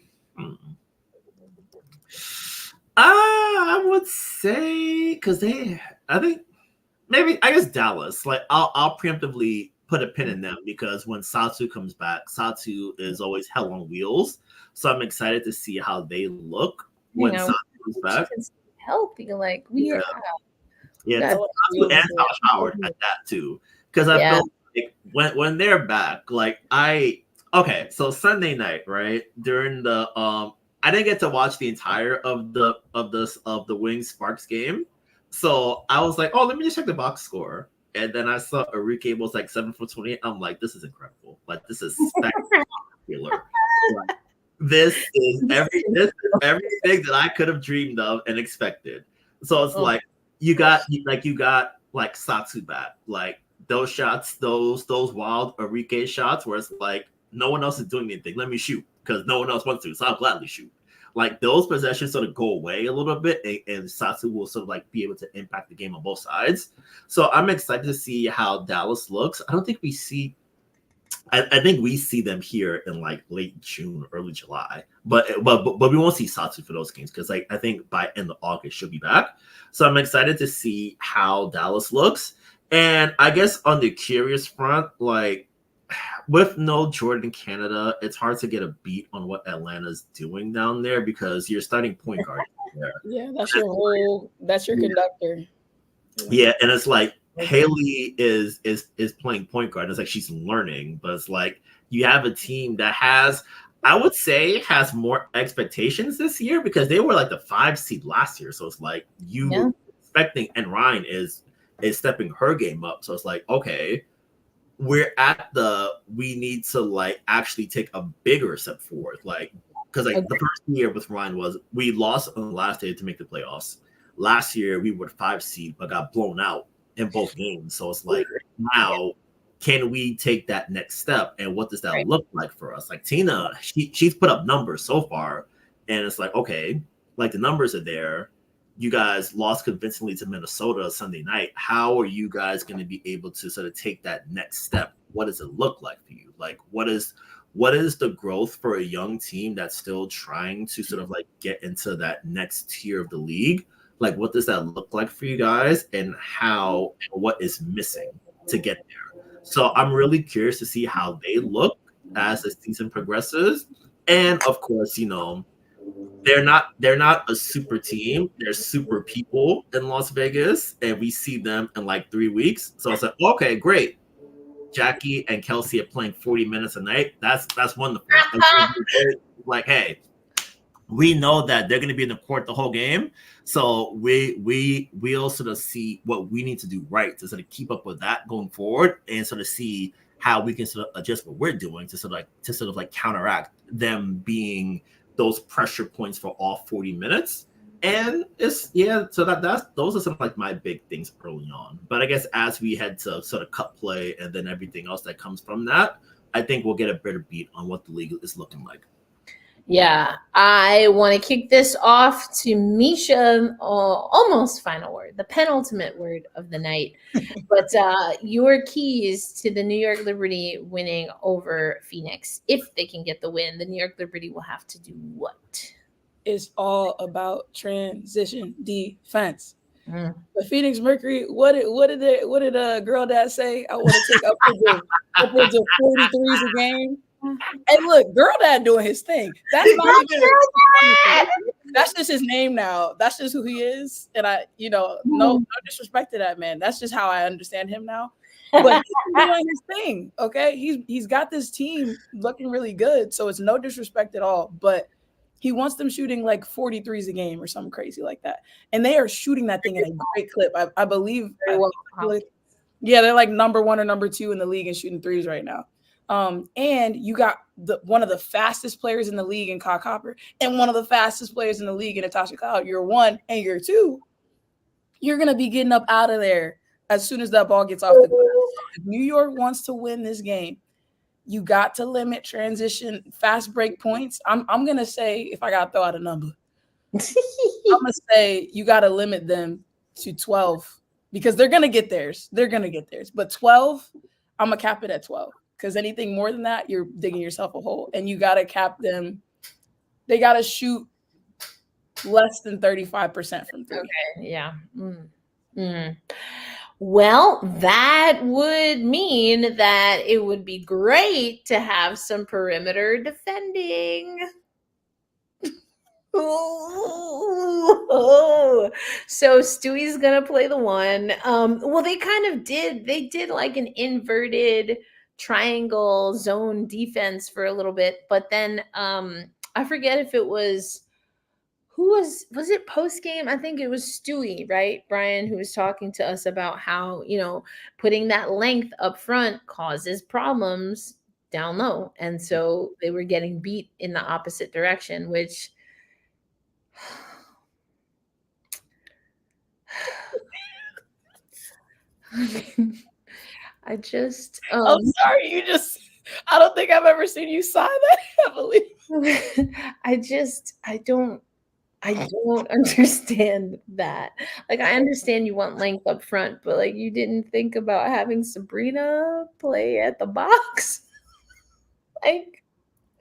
I would say, because I guess Dallas. Like I'll preemptively put a pin in them because when Satu comes back, Satu is always hell on wheels. So I'm excited to see how they look when Satu comes back. Healthy, like we are. Yeah, Satu and Josh Howard at that too. Because I feel like when they're back, like so Sunday night, right? During the I didn't get to watch the entire of the Wings Sparks game. So I was like, oh, let me just check the box score. And then I saw Enrique was like 7 for 28. I'm like, this is incredible. Like, this is spectacular. Like, this is everything that I could have dreamed of and expected. So it's like you got Satsu back. Like those shots, those wild Enrique shots where it's like no one else is doing anything. Let me shoot because no one else wants to. So I'll gladly shoot. Like those possessions sort of go away a little bit, and Satsu will sort of like be able to impact the game on both sides. So I'm excited to see how Dallas looks. I don't think we see. I think we see them here in like late June, early July, but we won't see Satsu for those games because like I think by end of August she'll be back. So I'm excited to see how Dallas looks, and I guess on the curious front, like. With no Jordan Canada, it's hard to get a beat on what Atlanta's doing down there because you're starting point guard there. Yeah, that's your conductor. Yeah, and it's like Haley is playing point guard. It's like she's learning, but it's like you have a team that has more expectations this year because they were like the 5 seed last year. So it's like expecting, and Ryan is stepping her game up. So it's like, okay. We're at we need to like actually take a bigger step forward. Like, because like the first year with Ryan was we lost on the last day to make the playoffs. Last year we were 5 seed but got blown out in both games. So it's like now can we take that next step and what does that look like for us? Like Tina, she's put up numbers so far, and it's like okay, like the numbers are there. You guys lost convincingly to Minnesota Sunday night. How are you guys going to be able to sort of take that next step? What does it look like for you? Like, what is what is the growth for a young team that's still trying to sort of like get into that next tier of the league? Like, what does that look like for you guys, and how, what is missing to get there? So I'm really curious to see how they look as the season progresses. And of course, you know, they're not a super team. They're super people in Las Vegas, and we see them in like 3 weeks. So it's like, okay, great. Jackie and Kelsey are playing 40 minutes a night. That's wonderful. Like, hey, we know that they're going to be in the court the whole game, so we'll sort of see what we need to do right to sort of keep up with that going forward, and sort of see how we can sort of adjust what we're doing to sort of like counteract them being those pressure points for all 40 minutes. And it's so that's those are some of like my big things early on. But I guess as we head to sort of cut play and then everything else that comes from that, I think we'll get a better beat on what the league is looking like. Yeah, I want to kick this off to Misha. Almost final word, the penultimate word of the night. But your keys to the New York Liberty winning over Phoenix, if they can get the win, the New York Liberty will have to do what? It's all about transition defense. The Phoenix Mercury, what did girl dad say? I want to take upwards of 43s a game. And look, girl dad doing his thing. That's not even, that's just his name now. That's just who he is. And no disrespect to that man. That's just how I understand him now. But he's doing his thing. Okay. He's got this team looking really good. So it's no disrespect at all. But he wants them shooting like 43s a game or something crazy like that. And they are shooting that thing in a great clip. I believe. They're like number 1 or number 2 in the league in shooting threes right now. And you got one of the fastest players in the league in Kyle Copper and one of the fastest players in the league in Natasha Cloud. You're 1 and you're 2. You're going to be getting up out of there as soon as that ball gets off the ground. If New York wants to win this game, you got to limit transition fast break points. I'm going to say, if I got to throw out a number, I'm going to say you got to limit them to 12 because they're going to get theirs. They're going to get theirs. But 12, I'm going to cap it at 12. Because anything more than that, you're digging yourself a hole. And you got to cap them. They got to shoot less than 35% from 3. Okay, yeah. Well, that would mean that it would be great to have some perimeter defending. So Stewie's gonna play the 1. Well, they kind of did. They did like an inverted triangle zone defense for a little bit, but then I forget if it was was it post game? I think it was Stewie, right, Brian, who was talking to us about how putting that length up front causes problems down low, and so they were getting beat in the opposite direction, which I just I'm sorry, I don't think I've ever seen you sigh that heavily. I don't understand that. Like, I understand you want length up front, but like you didn't think about having Sabrina play at the box. Like,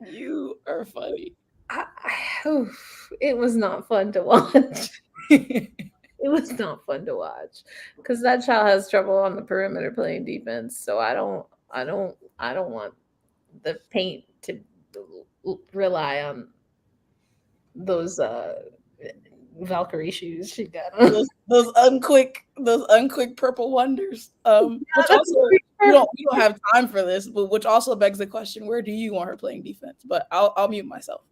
you are funny. It was not fun to watch. It was not fun to watch because that child has trouble on the perimeter playing defense. So I don't want the paint to rely on those Valkyrie shoes she got on. those unquick purple wonders. Which also we don't have time for this, but which also begs the question: where do you want her playing defense? But I'll mute myself.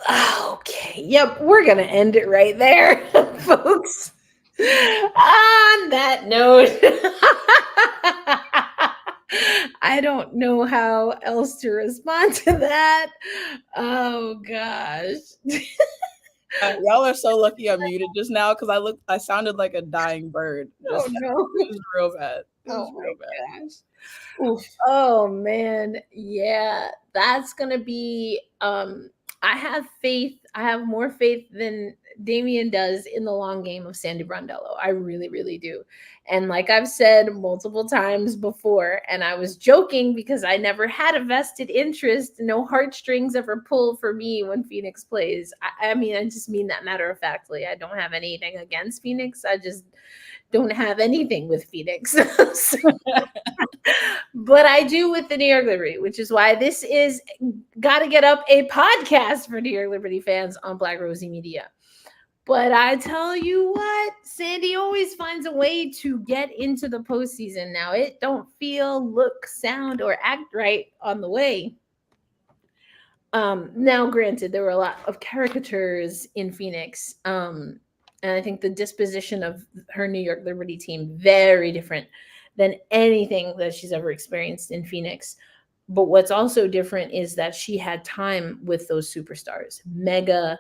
Okay. Yep. We're going to end it right there, folks. On that note, I don't know how else to respond to that. Oh, gosh. Y'all are so lucky I muted just now because I sounded like a dying bird. Oh, no. It was real bad. Gosh. Oof. Oh, man. Yeah. That's going to be I have faith. I have more faith than Damian does in the long game of Sandy Brondello. I really, really do. And like I've said multiple times before, and I was joking because I never had a vested interest, no heartstrings ever pull for me when Phoenix plays. I mean, I just mean that matter of factly. I don't have anything against Phoenix. I just don't have anything with Phoenix. But I do with the New York Liberty, which is why this is Gotta Get Up, a podcast for New York Liberty fans on Black Rosie Media. But I tell you what, Sandy always finds a way to get into the postseason. Now, it don't feel, look, sound, or act right on the way. Now, granted, there were a lot of caricatures in Phoenix. And I think the disposition of her New York Liberty team, very different than anything that she's ever experienced in Phoenix. But what's also different is that she had time with those superstars, mega,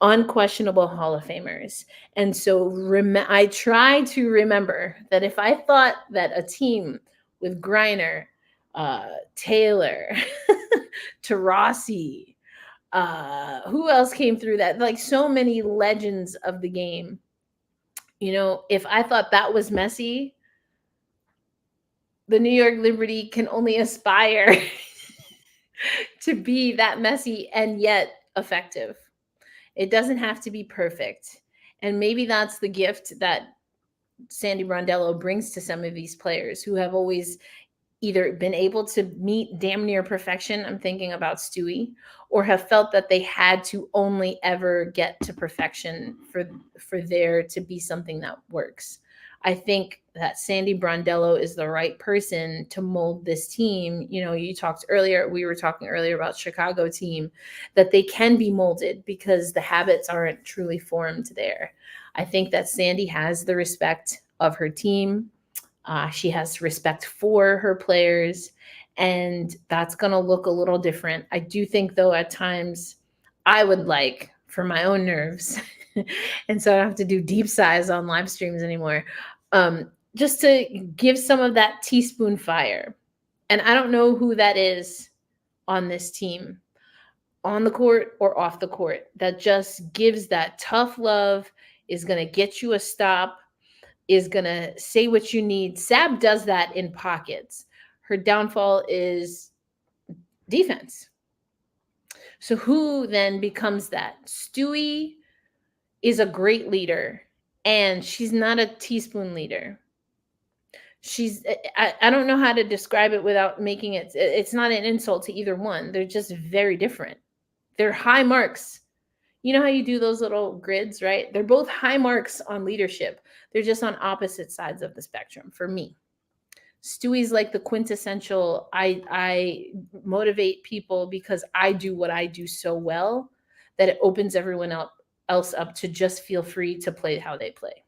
unquestionable Hall of Famers. And so I try to remember that if I thought that a team with Griner, Taylor, Taurasi, who else came through that? Like so many legends of the game. You know, if I thought that was messy, the New York Liberty can only aspire to be that messy and yet effective. It doesn't have to be perfect. And maybe that's the gift that Sandy Brondello brings to some of these players who have always either been able to meet damn near perfection. I'm thinking about Stewie, or have felt that they had to only ever get to perfection for there to be something that works. I think that Sandy Brondello is the right person to mold this team. You know, we were talking earlier about Chicago team, that they can be molded because the habits aren't truly formed there. I think that Sandy has the respect of her team. She has respect for her players, and that's going to look a little different. I do think, though, at times I would like, for my own nerves, and so I don't have to do deep sighs on live streams anymore, just to give some of that teaspoon fire. And I don't know who that is on this team, on the court or off the court, that just gives that tough love, is going to get you a stop, is going to say what you need. Sab does that in pockets. Her downfall is defense. So who then becomes that? Stewie is a great leader, and she's not a teaspoon leader. I don't know how to describe it without making it's not an insult to either one. They're just very different. They're high marks. You know how you do those little grids, right? They're both high marks on leadership. They're just on opposite sides of the spectrum for me. Stewie's like the quintessential, I motivate people because I do what I do so well that it opens everyone else up to just feel free to play how they play.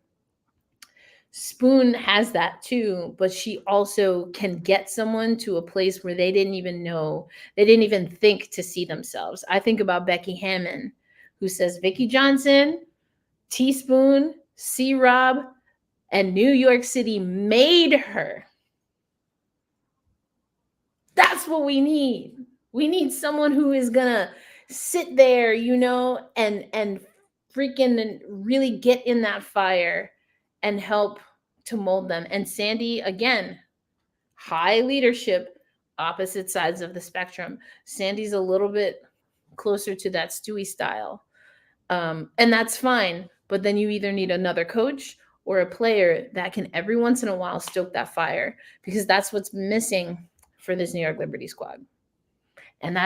Spoon has that too, but she also can get someone to a place where they didn't even think to see themselves. I think about Becky Hammon, who says Vicki Johnson, Teaspoon, C-Rob, and New York City made her. That's what we need. We need someone who is gonna sit there, and freaking really get in that fire and help to mold them. And Sandy, again, high leadership, opposite sides of the spectrum. Sandy's a little bit closer to that Stewie style. And that's fine. But then you either need another coach or a player that can every once in a while stoke that fire, because that's what's missing for this New York Liberty squad. And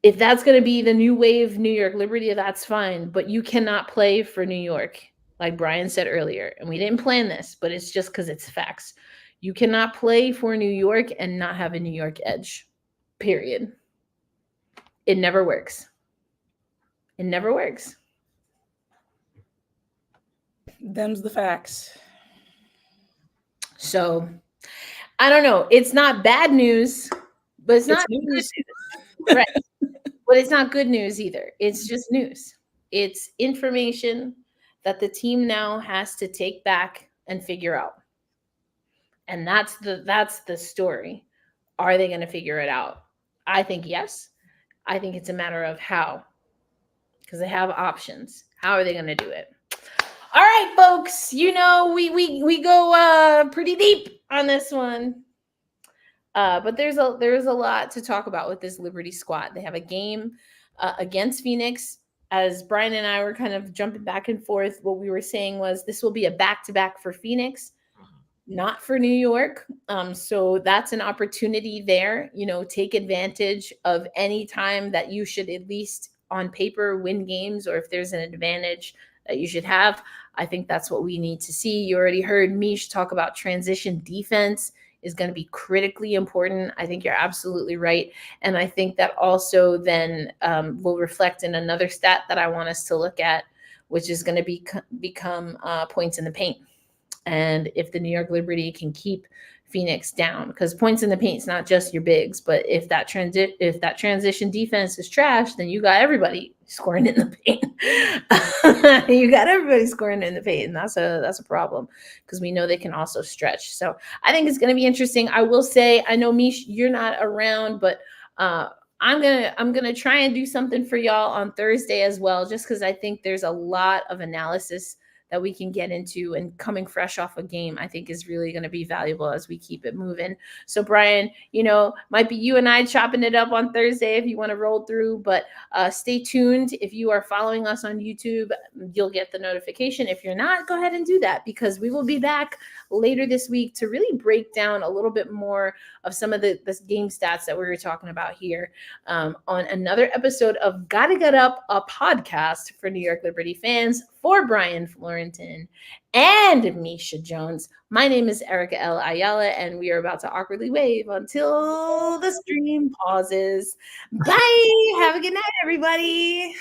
if that's going to be the new wave New York Liberty, that's fine. But you cannot play for New York, like Brian said earlier. And we didn't plan this, but it's just because it's facts. You cannot play for New York and not have a New York edge, period. It never works. It never works. Them's the facts. So I don't know. It's not bad news, but it's not news. Right. But it's not good news either. It's just news. It's information that the team now has to take back and figure out. And that's the story. Are they going to figure it out? I think yes. I think it's a matter of how, because they have options. How are they going to do it? All right, folks. You know, we go pretty deep on this one. But there's a lot to talk about with this Liberty squad. They have a game against Phoenix. As Brian and I were kind of jumping back and forth, what we were saying was this will be a back-to-back for Phoenix, not for New York. So that's an opportunity there. You know, take advantage of any time that you should at least on paper win games, or if there's an advantage that you should have. I think that's what we need to see. You already heard Mish talk about transition defense is going to be critically important. I think you're absolutely right. And I think that also then will reflect in another stat that I want us to look at, which is going to become points in the paint. And if the New York Liberty can keep Phoenix down, because points in the paint is not just your bigs, but if that transition defense is trash, then you got everybody scoring in the paint. You got everybody scoring in the paint, and that's a problem, because we know they can also stretch. So I think it's going to be interesting. I will say, I know Mish, you're not around, but I'm gonna try and do something for y'all on Thursday as well, just because I think there's a lot of analysis that we can get into, and coming fresh off a game, I think is really going to be valuable as we keep it moving. So Brian, you know, might be you and I chopping it up on Thursday if you want to roll through, but stay tuned. If you are following us on YouTube, you'll get the notification. If you're not, go ahead and do that, because we will be back later this week to really break down a little bit more of some of the game stats that we were talking about here on another episode of Gotta Get Up, a podcast for New York Liberty fans. For Brian Florentin and Misha Jones, my name is Erica L. Ayala, and we are about to awkwardly wave until the stream pauses. Bye. Have a good night, everybody.